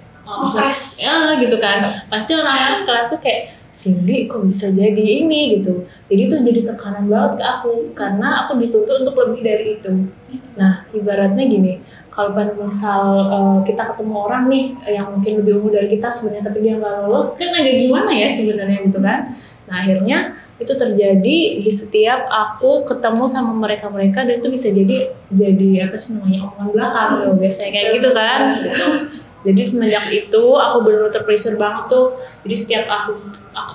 ya gitu kan. Pasti orang-orang sekelasku kayak Cindy kok bisa jadi ini gitu. Jadi itu jadi tekanan banget ke aku karena aku dituntut untuk lebih dari itu. Nah ibaratnya gini, kalau misal kita ketemu orang nih yang mungkin lebih unggul dari kita sebenarnya tapi dia nggak lolos, kan agak gimana ya sebenarnya gitu kan. Nah akhirnya itu terjadi di setiap aku ketemu sama mereka-mereka, dan itu bisa jadi apa sih namanya, omongan belakang ya, biasanya kayak gitu kan gitu. Jadi semenjak itu aku benar-benar terpressure banget tuh. Jadi setiap aku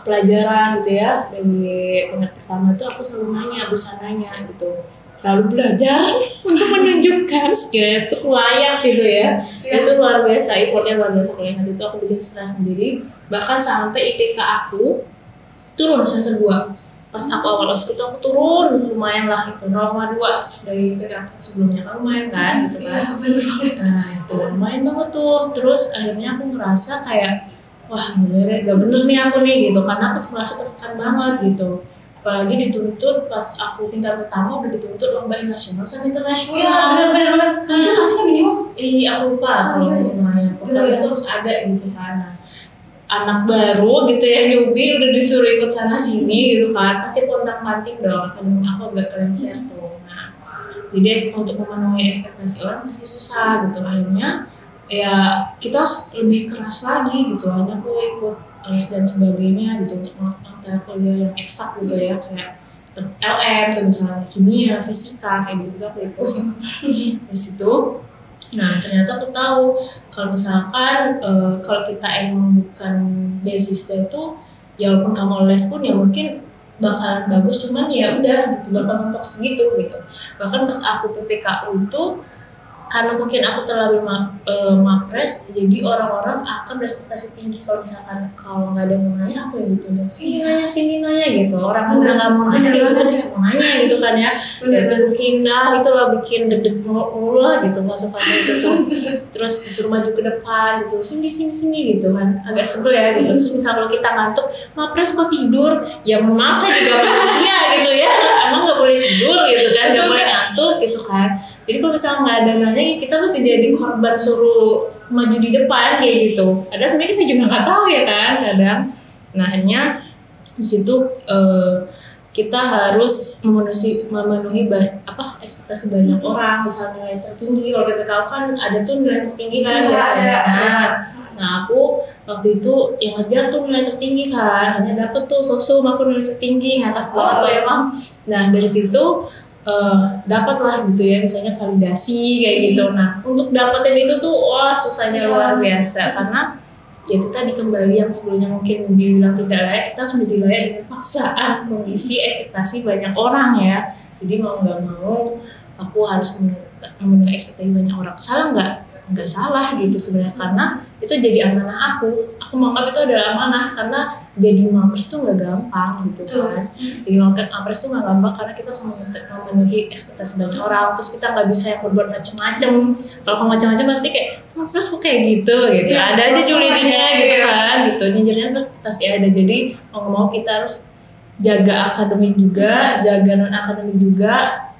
pelajaran gitu ya, dari tingkat pertama tuh aku selalu berusaha nanya gitu, selalu belajar untuk menunjukkan skillnya itu layak gitu ya. Itu luar biasa, effortnya luar biasa. Kalau ingat itu aku bikin stres sendiri, bahkan sampai IPK aku turun semester 2. Pas aku awal ospek itu aku turun lumayan lah, itu 0,2 dari IPK aku sebelumnya, kan lumayan kan gitu kan. Nah itu lumayan banget tuh. Terus akhirnya aku ngerasa kayak wah gak bener nih aku nih gitu, karena aku merasa tertekan banget gitu. Apalagi dituntut pas aku tingkat pertama udah dituntut lomba nasional sama internasional. Iya bener-bener 7 pasti kan minimum. Iya aku lupa kalau lumayan, pokoknya itu harus ada gitu kan. Nah, anak baru gitu ya, newbie udah disuruh ikut sana sini gitu kan, pasti pontang-panting dong, akademik aku agak kelenger tuh. Nah jadi untuk memenuhi ekspektasi orang pasti susah gitu. Akhirnya ya kita harus lebih keras lagi gitu. Hanya aku ikut les dan sebagainya gitu untuk mata kuliah yang eksak gitu ya, kayak LM atau misalnya kimia, fisika kayak gitu aku ikut di situ. Nah ternyata aku tahu kalau misalkan kalau kita emang bukan basisnya itu, ya walaupun kamu les pun ya mungkin bakalan bagus, cuman ya udah gitu, bakal mentok segitu gitu. Bahkan pas aku PPKU itu, karena mungkin aku terlalu mapres, jadi orang-orang akan berekspektasi tinggi kalau misalkan kalau nggak ada yang mau nanya, aku yang ditunda sini nanya gitu. Orang udah nggak mau nanya, itu ada semua nanya gitu kan ya. Itu bikin itulah bikin deg-deg mulu lah gitu masuk fase itu tuh. Terus disuruh maju ke depan gitu, sini gitu kan, agak sebel ya gitu. Terus misal kalau kita ngantuk, mapres kok tidur, ya masa juga manusia gitu ya, emang nggak boleh tidur gitu kan, nggak boleh ngantuk gitu kan. Jadi kalau misalnya nggak ada nanya, kita masih jadi korban suruh maju di depan kayak gitu. Ada sebenarnya kita juga nggak tahu ya kan kadang. Nah hanya di situ kita harus memenuhi ekspektasi banyak orang. Misalnya nilai tertinggi, kalau PPKU kan ada tuh nilai tertinggi kan biasanya. Nah aku waktu itu yang ngejar tuh nilai tertinggi kan, hanya dapet tuh sosum aku nilai tertinggi, ngakak banget tuh emang. Nah dari situ dapatlah gitu ya, misalnya validasi kayak gitu. Nah untuk dapetin itu tuh wah susahnya luar biasa, karena ya itu tadi kembali yang sebelumnya mungkin dibilang tidak layak, kita harus menjadi layak dengan paksaan, kondisi, ekspektasi banyak orang ya. Jadi mau nggak mau aku harus memenuhi ekspektasi banyak orang. Salah nggak salah gitu sebenarnya, karena itu jadi amanah aku menganggap itu adalah amanah, karena jadi mapres tuh nggak gampang gitu kan. Jadi mapres tuh nggak gampang karena kita semua memenuhi ekspektasi banyak orang, terus kita nggak bisa yang berbuat macem-macem. Kalau macem-macem pasti kayak mapres kok kayak gitu ya, ada aja julidinya gitu kan gitu, nyinjirnya terus pasti ada. Jadi mau nggak mau kita harus jaga akademik juga, jaga non akademik juga,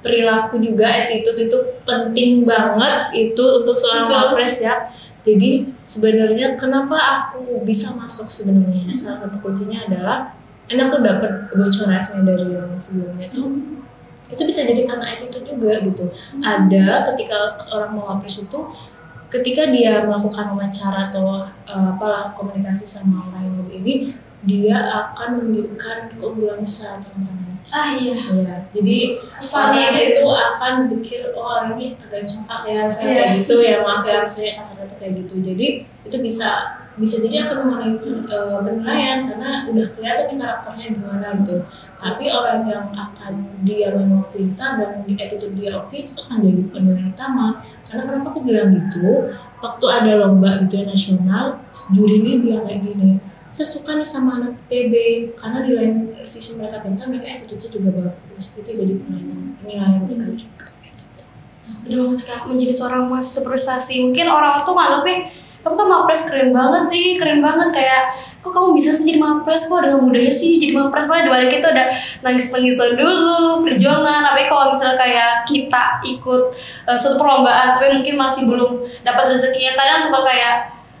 perilaku juga, attitude itu penting banget itu untuk seorang mapres ya. Jadi sebenarnya kenapa aku bisa masuk sebenarnya, salah satu kuncinya adalah ini aku dapat bocoran dari yang sebelumnya itu bisa jadi karena attitude juga gitu. Ada ketika orang mau mapres itu, ketika dia melakukan wawancara atau komunikasi sama orang yang lebih ini, dia akan menunjukkan keunggulannya secara terang-terangan. Iya. Jadi kesannya itu akan pikir orang ini agak congkak ya, kayak gitu ya, maaf ya maksudnya kasarnya tuh kayak gitu. Jadi itu bisa jadi akan memenuhi penilaian karena udah kelihatan nih karakternya gimana gitu. Tapi orang yang akan dia memang pintar dan attitude dia oke, itu akan jadi penilaian utama. Karena kenapa aku bilang gitu? Waktu ada lomba gitu nasional, juri ini bilang kayak gini, saya suka nih sama anak PB karena di lain sisi mereka pintar, mereka attitude-nya juga bagus. Itu jadi penilaian mereka juga. Bener banget Kak, menjadi seorang mahasiswa prestasi, mungkin orang tuh nganggapnya kamu kan mapres keren banget, kayak kok kamu bisa sih jadi mapres, kok dengan mudahnya sih jadi mapres. Padahal dibalik itu ada nangis-nangisan dulu, perjuangan. Tapi kalau misalnya kayak kita ikut suatu perlombaan tapi mungkin masih belum dapat rezekinya, kadang suka kayak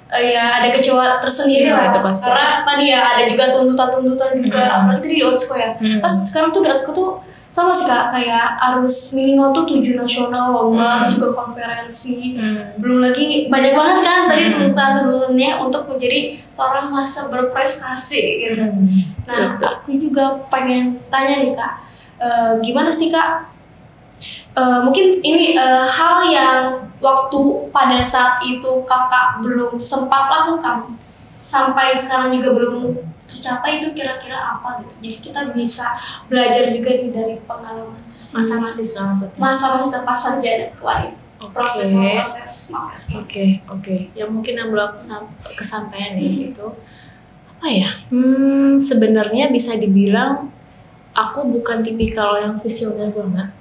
ya ada kecewa tersendiri lah. Karena tadi ya ada juga tuntutan juga, apalagi tadi di Otsko ya. Pas sekarang tuh di Otsko tuh sama sih kak, kayak harus minimal tuh 7 nasional, lomba, juga konferensi. Belum lagi banyak banget kan tadi tuntutan-tuntutannya untuk menjadi seorang mahasiswa berprestasi gitu. Nah, aku juga pengen tanya nih kak, gimana sih kak? Mungkin ini hal yang waktu pada saat itu kakak belum sempat lakukan sampai sekarang juga belum tercapai, itu kira-kira apa gitu. Jadi kita bisa belajar juga nih dari pengalaman masa mahasiswa maksudnya. Masa mahasiswa pas sarjana kemarin. Proses. Oke. Yang mungkin yang belum kesampaian nih itu apa ya? Sebenarnya bisa dibilang aku bukan tipikal yang visioner banget.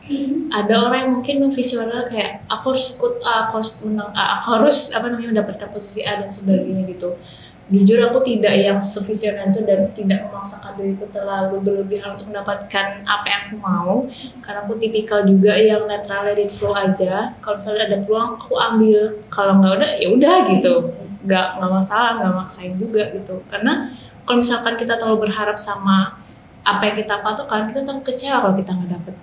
Ada orang yang mungkin visioner kayak aku harus ikut A, aku harus menang A, aku harus mendapatkan posisi A dan sebagainya gitu. Jujur aku tidak yang sevisioner itu dan tidak memaksakan diriku terlalu berlebihan untuk mendapatkan apa yang aku mau, karena aku tipikal juga yang netral, let it flow aja. Kalau misalnya ada peluang aku ambil, kalau nggak udah ya udah gitu, nggak masalah, nggak maksain juga gitu. Karena kalau misalkan kita terlalu berharap sama apa yang kita patokan, kita takut kecewa kalau kita nggak dapet.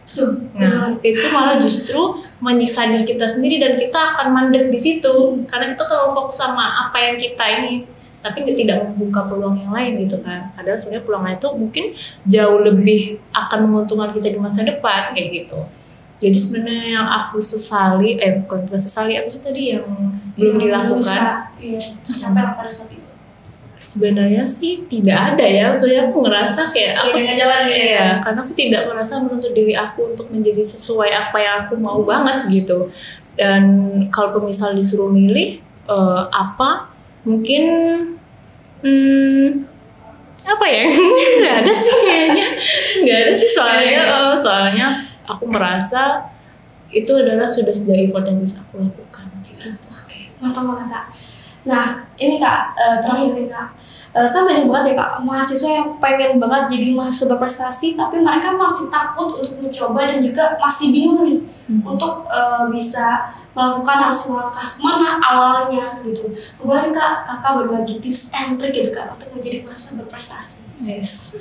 Nah, itu malah justru menyiksa diri kita sendiri dan kita akan mandek di situ karena kita terlalu fokus sama apa yang kita ini, tapi tidak membuka peluang yang lain gitu kan. Padahal sebenarnya peluang itu mungkin jauh lebih akan menguntungkan kita di masa depan kayak gitu. Jadi sebenarnya yang aku sesali, bukan sesali, aku sih tadi yang belum dilakukan. Tercapai pada saat itu. Sebenarnya sih tidak ada ya. Soalnya aku ngerasa kayak aku dengan jalan ya, karena aku tidak merasa menuntut diri aku untuk menjadi sesuai apa yang aku mau banget gitu. Dan kalau misal disuruh milih apa, mungkin apa ya? Nggak ada sih kayaknya. Nggak ada sih soalnya aku merasa itu adalah sudah sejauh effort yang bisa aku lakukan gitu. Mantap banget kak. Nah ini kak, terakhir nih kak, kan banyak banget ya kak mahasiswa yang pengen banget jadi mahasiswa berprestasi, tapi mereka masih takut untuk mencoba dan juga masih bingung nih untuk bisa melakukan, harus melangkah kemana awalnya gitu. Boleh kak, kakak berbagi tips and trick gitu kak untuk menjadi mahasiswa berprestasi? Yes.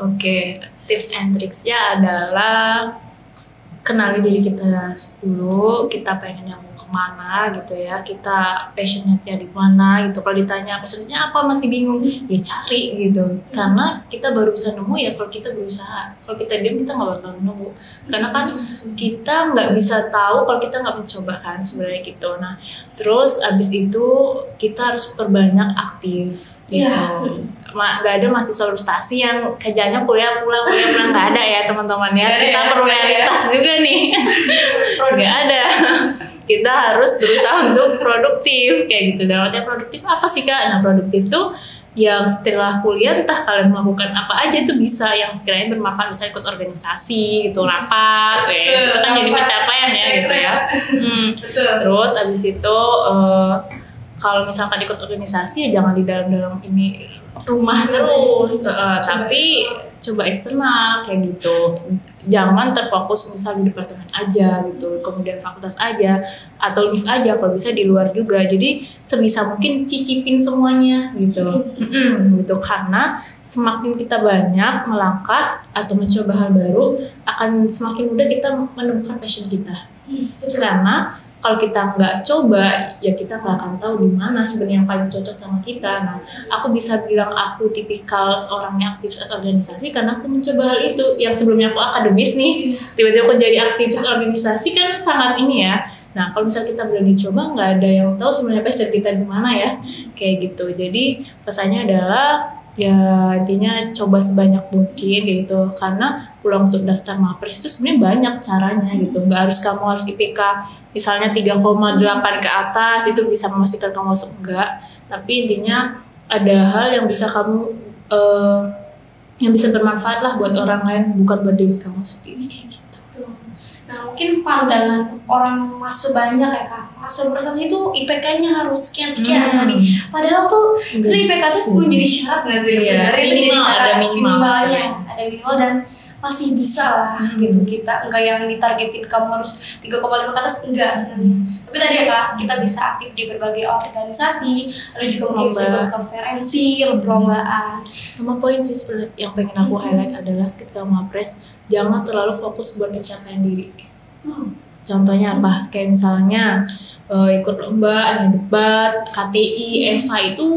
Oke, tips and tricksnya adalah kenali diri kita dulu, kita pengennya mau kemana gitu ya, kita passionate-nya di mana gitu. Kalau ditanya passionate-nya apa masih bingung, ya cari gitu. Karena kita baru bisa nemu ya kalau kita berusaha. Kalau kita diam kita nggak bakal nemu. Karena kan kita nggak bisa tahu kalau kita nggak mencoba kan sebenarnya gitu. Nah terus abis itu kita harus perbanyak aktif gitu. Nggak ada mahasiswa frustasi yang kerjanya kuliah pulang nggak ada ya teman-teman ya. Kita perlu realitas juga nih. Nggak ada. Kita harus berusaha untuk produktif kayak gitu. Dan artinya produktif apa sih kak? Nah produktif tuh yang setelah kuliah entah kalian melakukan apa aja itu bisa yang sekiranya bermanfaat, bisa ikut organisasi gitu, rapat, itu kan jadi pencapaian ya gitu ya. Terus abis itu kalau misalkan ikut organisasi ya jangan di dalam ini rumah terus, tapi coba eksternal kayak gitu. Jangan terfokus misal di departemen aja gitu, kemudian fakultas aja atau univ aja, kalau bisa di luar juga. Jadi sebisa mungkin cicipin semuanya gitu. Gitu karena semakin kita banyak melangkah atau mencoba hal baru, akan semakin mudah kita menemukan passion kita. Karena kalau kita nggak coba, ya kita nggak akan tahu di mana sebenarnya yang paling cocok sama kita. Nah, aku bisa bilang aku tipikal seorang yang aktif atau organisasi karena aku mencoba hal itu. Yang sebelumnya aku akademis nih, tiba-tiba aku jadi aktivis organisasi kan sangat ini ya. Nah, kalau misalnya kita belum dicoba, nggak ada yang tahu sebenarnya passion kita di mana ya, kayak gitu. Jadi pesannya adalah ya intinya coba sebanyak mungkin gitu, karena peluang untuk daftar Mapres itu sebenarnya banyak caranya gitu. Nggak harus kamu harus IPK misalnya 3,8 ke atas itu bisa memastikan kamu masuk, enggak. Tapi intinya ada hal yang bisa kamu yang bisa bermanfaat lah buat orang lain, bukan buat diri kamu sendiri kayak gitu. Nah mungkin pandangan orang masuk banyak ya kak, masuk berprestasi itu IPK-nya harus sekian tadi. Padahal tuh IPK itu menjadi syarat nggak sih sebenarnya? Itu jadi syarat minimalnya, ada minimal dan masih bisa lah gitu. Kita enggak yang ditargetin kamu harus 3,5 ke atas, enggak sebenarnya. Tapi tadi ya kak, kita bisa aktif di berbagai organisasi, lalu juga mungkin bisa ikut konferensi, perlombaan. Sama poin sih yang pengen aku highlight adalah ketika Mapres jangan terlalu fokus buat pencapaian diri. Contohnya apa? Kayak misalnya ikut lomba, ada debat, KTI, esai itu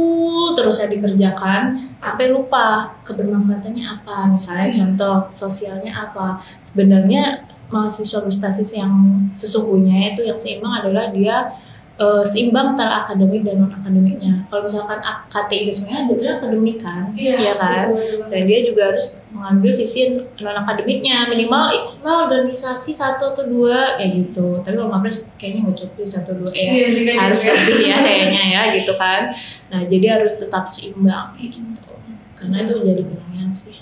terus ya dikerjakan sampai lupa kebermanfaatannya apa. Misalnya contoh sosialnya apa. Sebenarnya mahasiswa berstatus yang sesungguhnya itu yang seimbang adalah dia seimbang antara akademik dan non akademiknya. Kalau misalkan KTI dan semuanya jatuhnya akademik kan, iya kan. Betul. Dan dia juga harus mengambil sisi non akademiknya, minimal ikutlah organisasi 1 atau 2 kayak gitu. Tapi kalau Mapres kayaknya nggak cukup 1-2 ya, harus lebih ya kayaknya ya gitu kan. Nah jadi harus tetap seimbang kayak gitu. Karena itu jadi penilaian sih.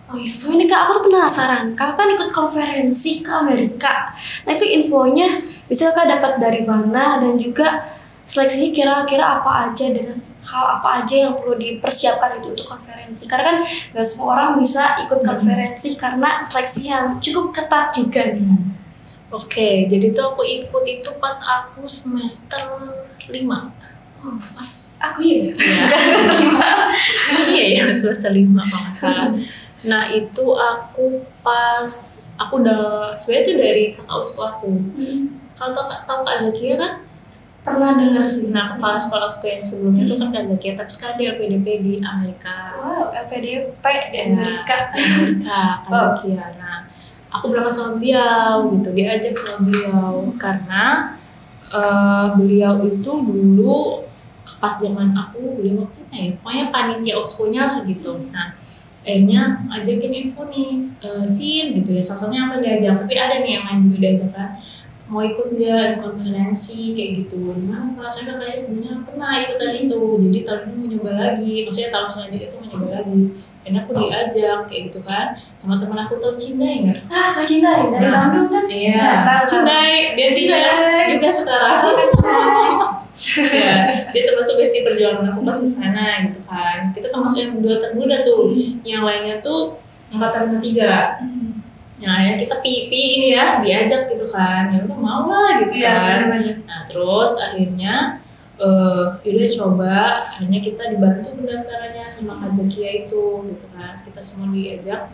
Oh iya, sama ini Kak, aku tuh penasaran. Kakak kan ikut konferensi ke Amerika. Nah itu infonya bisa Kakak dapat dari mana, dan juga seleksinya kira-kira apa aja dan hal apa aja yang perlu dipersiapkan itu untuk konferensi. Karena kan gak semua orang bisa ikut konferensi karena seleksi yang cukup ketat juga nih. Oke, jadi tuh aku ikut itu pas aku semester 5. Oh, pas aku ya? Iya ya, semester 5 kalau nggak salah. Nah itu aku udah sebenarnya itu dari kakak usku aku. Kalau tahu Kak Zakia kan? Pernah dengar sih. Nah kepala sekolah usku yang sebelumnya itu kan Kak Zakia, tapi sekarang dia LPDP di Amerika. Wow, LPDP di Amerika. Kak Zakia. Nah aku berangkat sama beliau gitu, diajak sama beliau karena beliau itu dulu pas zaman aku beliau pokoknya panitia uskunya lah gitu. Nah akhirnya ajakin info nih Sin gitu ya, salah apa diajak, tapi ada nih yang lain juga diajak kan, mau ikut nggak konferensi kayak gitu. Gimana soalnya kayaknya sebenarnya pernah ikutan itu, jadi tahun ini mau nyoba lagi, maksudnya tahun selanjutnya itu mau nyoba lagi. Karena aku diajak kayak gitu kan sama teman aku. Tau Cindai nggak? Kak Cindai dari Bandung kan? Iya, Cindai, dia Cindai juga sekarang. Ya, dia termasuk besti perjuangan aku pas kesana gitu kan. Kita termasuk yang 2 termuda tuh, yang lainnya tuh angkatan 53. Nah akhirnya kita ini ya diajak gitu kan, ya udah mau lah gitu kan. Nah terus akhirnya yaudah coba, akhirnya kita dibantu pendaftarannya sama Kak Zakia itu gitu kan. Kita semua diajak,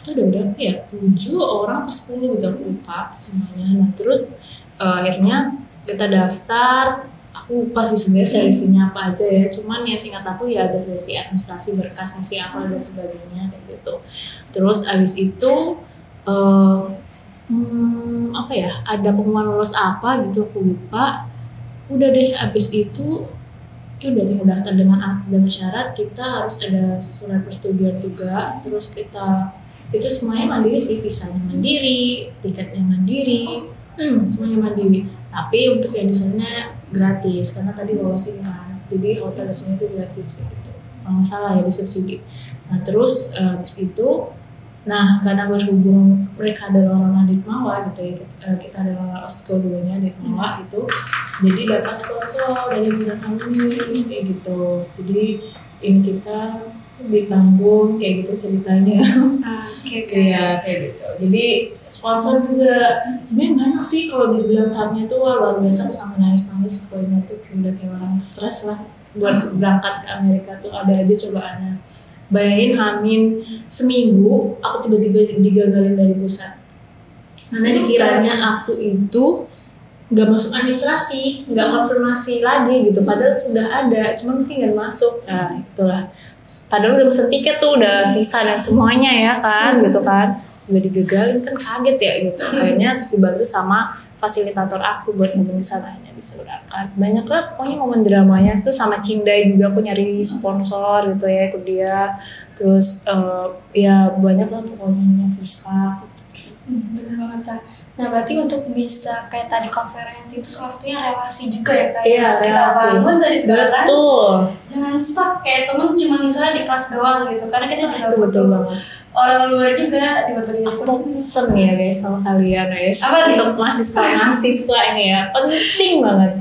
itu udah berapa ya, 7 orang pas 10 gitu, aku lupa semuanya. Nah terus akhirnya kita daftar. Aku lupa sih sebenarnya seleksinya apa aja ya, cuman ya singkat aku ya ada seleksi administrasi, berkas, seleksi apa dan sebagainya kayak gitu. Terus abis itu apa ya, ada pengumuman lulus apa gitu aku lupa. Udah deh abis itu ya udah tinggal daftar dengan syarat kita harus ada surat persetujuan juga. Terus kita itu semuanya mandiri sih, visanya mandiri, tiketnya mandiri, semuanya mandiri. Tapi untuk yang di sana gratis karena tadi lolosin kan, jadi hotel di sini itu gratis gitu, kalau nggak salah ya, disubsidi. Nah terus habis itu, nah karena berhubung mereka adalah orang Ditmawa gitu ya, kita adalah osko dulunya Ditmawa gitu, jadi dapat sponsor dari bidang kami kayak gitu. Jadi ini kita ditanggung kayak gitu ceritanya. Iya kayak gitu. Jadi sponsor juga sebenarnya banyak sih, kalau dibilang tahapnya tuh luar biasa. Aku sampai nangis pokoknya tuh udah kayak orang stres lah buat berangkat ke Amerika tuh. Ada aja cobaannya. Bayangin hamin seminggu aku tiba-tiba digagalin dari pusat karena dikiranya aku itu nggak masuk administrasi, nggak konfirmasi lagi gitu, padahal sudah ada, cuma mungkin nggak masuk. Nah itulah, padahal udah pesen tiket tuh, udah visa dan semuanya ya kan gitu kan, udah digagalin kan kaget ya gitu. Akhirnya terus dibantu sama fasilitator aku buat ngomong di sana, akhirnya bisa berangkat. Banyak lah pokoknya momen dramanya tuh. Sama Cindai juga aku nyari sponsor gitu ya, ikut dia. Terus ya banyak lah pokoknya visa gitu. Bener banget Kak. Nah berarti untuk bisa kayak tadi konferensi itu salah satunya relasi juga ya Kak? Iya, kita bangun dari sekarang. Betul. Jangan stuck kayak temen cuma misalnya di kelas doang gitu, karena kita juga itu betul banget. Orang luar juga dibantuin. Aku pesen ya guys sama kalian guys. Apa nih? Untuk mahasiswa ini ya, penting banget.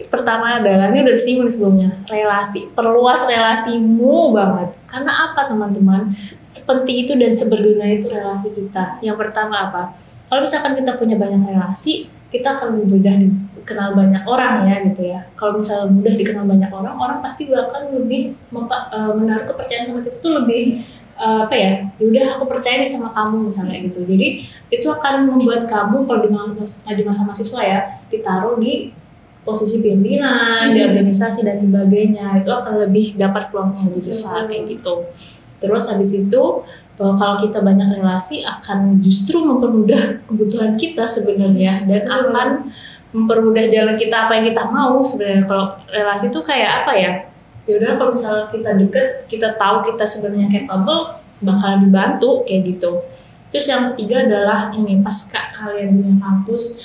Pertama adalah, ini udah disinggung sebelumnya, relasi, perluas relasimu banget. Karena apa teman-teman? Sepenting itu dan seberguna itu relasi kita. Yang pertama apa? Kalau misalkan kita punya banyak relasi, kita akan lebih mudah dikenal banyak orang ya gitu ya. Kalau misalnya mudah dikenal banyak orang, orang pasti bahkan lebih menaruh kepercayaan sama kita tuh lebih apa ya, yaudah aku percaya nih sama kamu misalnya gitu. Jadi itu akan membuat kamu kalau di masa mahasiswa ya ditaruh di posisi pimpinan, di organisasi dan sebagainya, itu akan lebih dapat peluangnya lebih besar kayak gitu. Terus habis itu kalau kita banyak relasi akan justru mempermudah kebutuhan kita sebenarnya dan akan mempermudah jalan kita apa yang kita mau sebenarnya. Kalau relasi itu kayak apa ya? Yaudah kalau misalnya kita deket, kita tahu kita sebenarnya capable, bakalan dibantu kayak gitu. Terus yang ketiga adalah ini pas kalian punya kampus,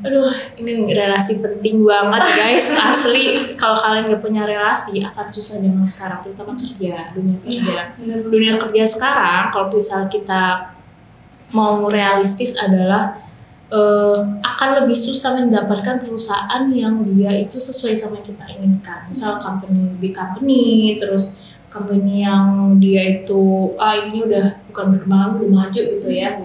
aduh ini relasi penting banget guys, asli. Kalau kalian gak punya relasi akan susah zaman sekarang, terutama dunia kerja. Dunia kerja sekarang kalau misal kita mau realistis adalah akan lebih susah mendapatkan perusahaan yang dia itu sesuai sama yang kita inginkan. Misal big company, terus company yang dia itu ini udah bukan berkembang, udah maju gitu ya.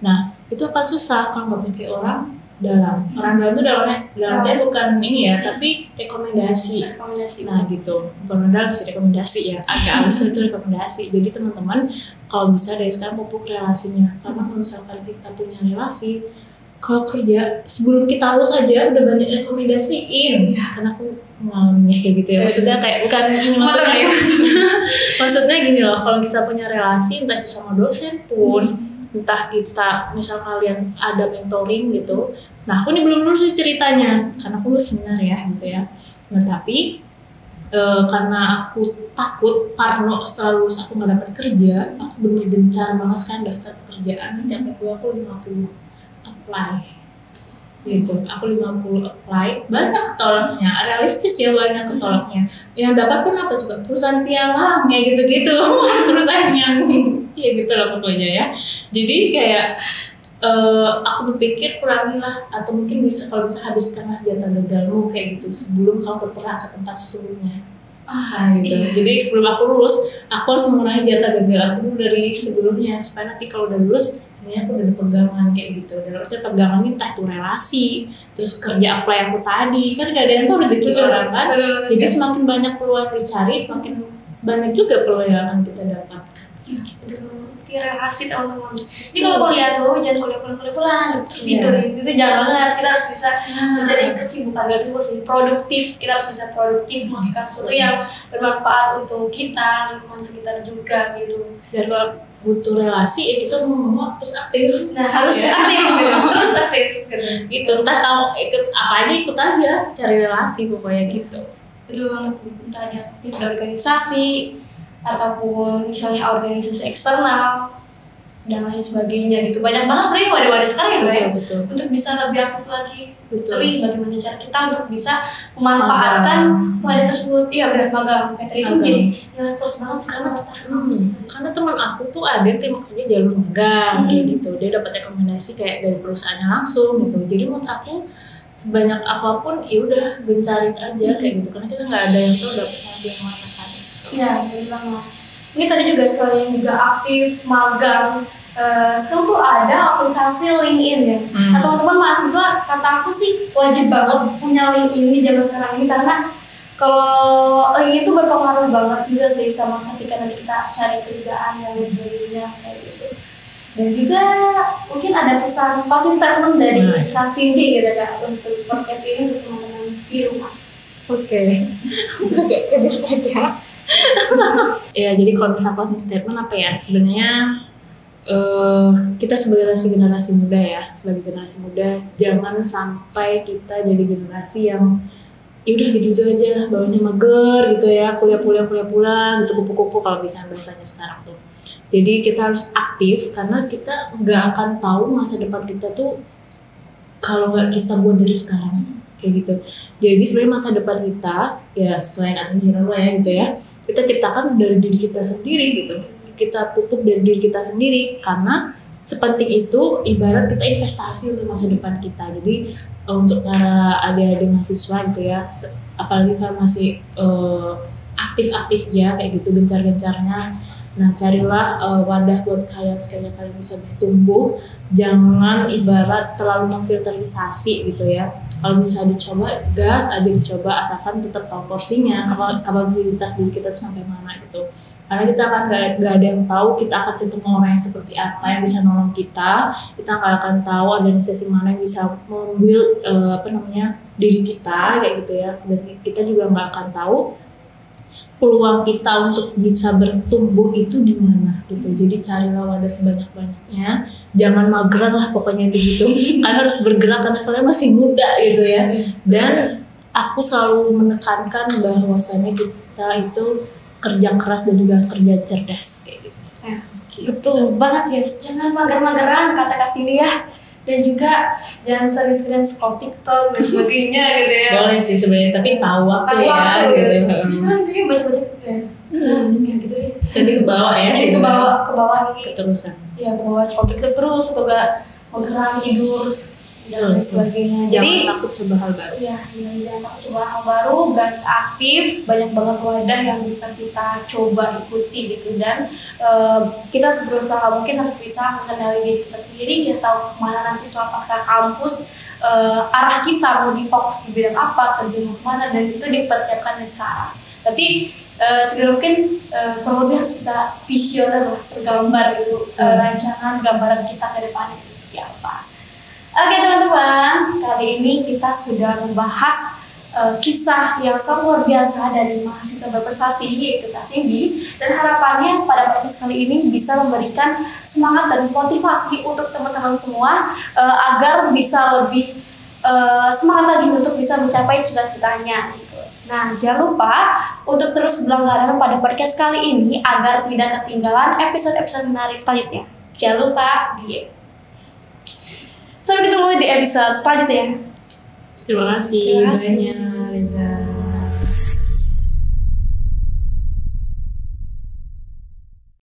Nah itu akan susah kalau nggak pakai orang dalam. Orang dalam itu dalamnya bukan ini ya, tapi rekomendasi. Nah gitu, bukan dalam sih rekomendasi ya, agak halus itu rekomendasi. Jadi teman-teman kalau bisa dari sekarang pupuk relasinya, karena kalau misalkan kita punya relasi, kalau kerja sebelum kita lulus aja udah banyak rekomendasiin. Karena aku mengalaminya kayak gitu ya. Maksudnya kayak bukan ini maksudnya. Maksudnya gini loh, kalau kita punya relasi entah itu sama dosen pun, entah kita misal kalian ada mentoring gitu. Nah, aku ini belum lulus ceritanya karena aku lulus seminar ya gitu ya. Nah, tapi karena aku takut parno setelah lulus aku nggak dapat kerja, aku bener gencar banget sekarang daftar pekerjaan. Sampai aku 50 apply gitu, aku 50 apply, banyak ketolaknya, realistis ya banyak ketolaknya. Yang dapat pun apa coba, perusahaan pialang kayak gitu-gitu. Perusahaan yang kayak gitu lah pokoknya ya. Jadi kayak aku berpikir kurangilah, atau mungkin bisa kalau bisa habis setengah jatah gagalmu kayak gitu sebelum kamu berperan ke tempat sesungguhnya. Gitu. Jadi sebelum aku lulus, aku harus mengurangi jatah gagal aku dari sebelumnya supaya nanti kalau udah lulus, ternyata aku udah ada pegangan kayak gitu. Dan artinya pegangan entah itu relasi, terus kerja apply aku tadi, kan gak ada yang tahu rezeki orang kan. Jadi semakin banyak peluang dicari, semakin banyak juga peluang yang akan kita dapatkan. Relasi teman-teman. Jadi kalau kuliah tuh jangan kuliah terus tidur itu jangan banget. Kita harus bisa mencari kesibukan, gak kesibukan sih, produktif. Kita harus bisa produktif melakukan sesuatu yang bermanfaat untuk kita, lingkungan sekitar juga gitu. Dan kalau butuh relasi ya kita mau terus aktif. Nah harus aktif gitu, terus aktif gitu. Gitu, entah kamu ikut apa aja ikut aja, cari relasi pokoknya gitu. Betul banget, entah dia aktif di organisasi ataupun misalnya organisasi eksternal dan lain sebagainya gitu. Banyak banget sebenarnya wadah-wadah sekarang ya betul. Untuk bisa lebih aktif lagi. Betul. Tapi bagaimana cara kita untuk bisa memanfaatkan wadah tersebut? Iya benar, magang itu menjadi nilai plus banget sekarang pas kampus. Karena teman aku tuh ada yang terima kerja jalur magang kayak gitu. Dia dapat rekomendasi kayak dari perusahaannya langsung gitu. Jadi menurut aku sebanyak apapun ya udah gencarin aja kayak gitu, karena kita nggak ada yang tahu dapetnya yang mana kan. Iya, benar banget. Ini tadi juga selain juga aktif, magang, sekarang tuh ada aplikasi LinkedIn ya. Nah, teman-teman mahasiswa, kata aku sih wajib banget punya LinkedIn di zaman sekarang ini, karena kalau LinkedIn itu berpengaruh banget juga sih sama ketika nanti kita cari kerjaan dan sebagainya kayak gitu. Dan juga mungkin ada pesan closing statement dari Kak Cindy gitu Kak untuk podcast ini untuk teman-teman di rumah. Oke. Ya, jadi kalau misalnya closing statement apa ya, sebenarnya kita sebagai generasi muda ya, sebagai generasi muda jangan sampai kita jadi generasi yang ya udah gitu aja, bawahnya mager gitu ya, kuliah pulang gitu, kupu-kupu kalau bisa bahasanya sekarang tuh. Jadi kita harus aktif karena kita nggak akan tahu masa depan kita tuh kalau nggak kita buat dari sekarang. Kayak gitu. Jadi sebenarnya masa depan kita ya selain atas jalan ya gitu ya, kita ciptakan dari diri kita sendiri gitu. Kita pupuk dari diri kita sendiri, karena sepenting itu ibarat kita investasi untuk masa depan kita. Jadi untuk para adik-adik mahasiswa gitu ya, apalagi kalau masih aktif-aktifnya kayak gitu, gencar-gencarnya. Nah, carilah wadah buat kalian sekalian kalian bisa bertumbuh. Jangan ibarat terlalu memfilterisasi gitu ya. Kalau bisa dicoba, gas aja dicoba, asalkan tetap tahu porsinya, kapabilitas diri kita tuh sampai mana gitu. Karena kita akan gak ada yang tahu kita akan ketemu orang yang seperti apa yang bisa nolong kita nggak akan tahu organisasi mana yang bisa membuild diri kita kayak gitu ya, dan kita juga nggak akan tahu peluang kita untuk bisa bertumbuh itu di mana gitu. Jadi carilah wadah sebanyak-banyaknya, jangan mageran lah pokoknya begitu. Kalian harus bergerak karena kalian masih muda gitu ya. Dan aku selalu menekankan bahwasanya kita itu kerja keras dan juga kerja cerdas kayak gitu. Betul banget guys, jangan mager-mageran kata Kak Cindy ya. Dan juga jangan sering-sering scroll TikTok dan sebagainya gitu ya. Boleh sih sebenarnya, tapi tahu waktu ya gitu. Sekarang kayaknya baca-baca gitu ya. Ya gitu deh. Jadi ke bawah ya. Jadi ke bawah nih. Keterusan. Ya ke bawah scroll TikTok terus atau gak mageran tidur dan sebagainya. Jadi jangan takut coba hal baru. Iya, jangan takut coba hal baru, berani aktif, banyak banget wadah yang bisa kita coba ikuti gitu. Dan kita berusaha mungkin harus bisa mengenali diri kita sendiri, kita tahu kemana nanti setelah pasca kampus, arah kita mau difokus di bidang apa, kerja mau kemana, dan itu dipersiapkan dari sekarang. Berarti segera mungkin kurang lebih harus bisa visioner lah, tergambar gitu, rancangan gambaran kita ke depannya seperti apa. Oke teman-teman, kali ini kita sudah membahas kisah yang sangat luar biasa dari mahasiswa berprestasi yaitu Kak Cindy, dan harapannya pada podcast kali ini bisa memberikan semangat dan motivasi untuk teman-teman semua agar bisa lebih semangat lagi untuk bisa mencapai cita-citanya gitu. Nah, jangan lupa untuk terus berlangganan pada podcast kali ini agar tidak ketinggalan episode-episode menarik selanjutnya. Jangan lupa sampai ketemu di episode selanjutnya. Terima kasih banyak, Reza.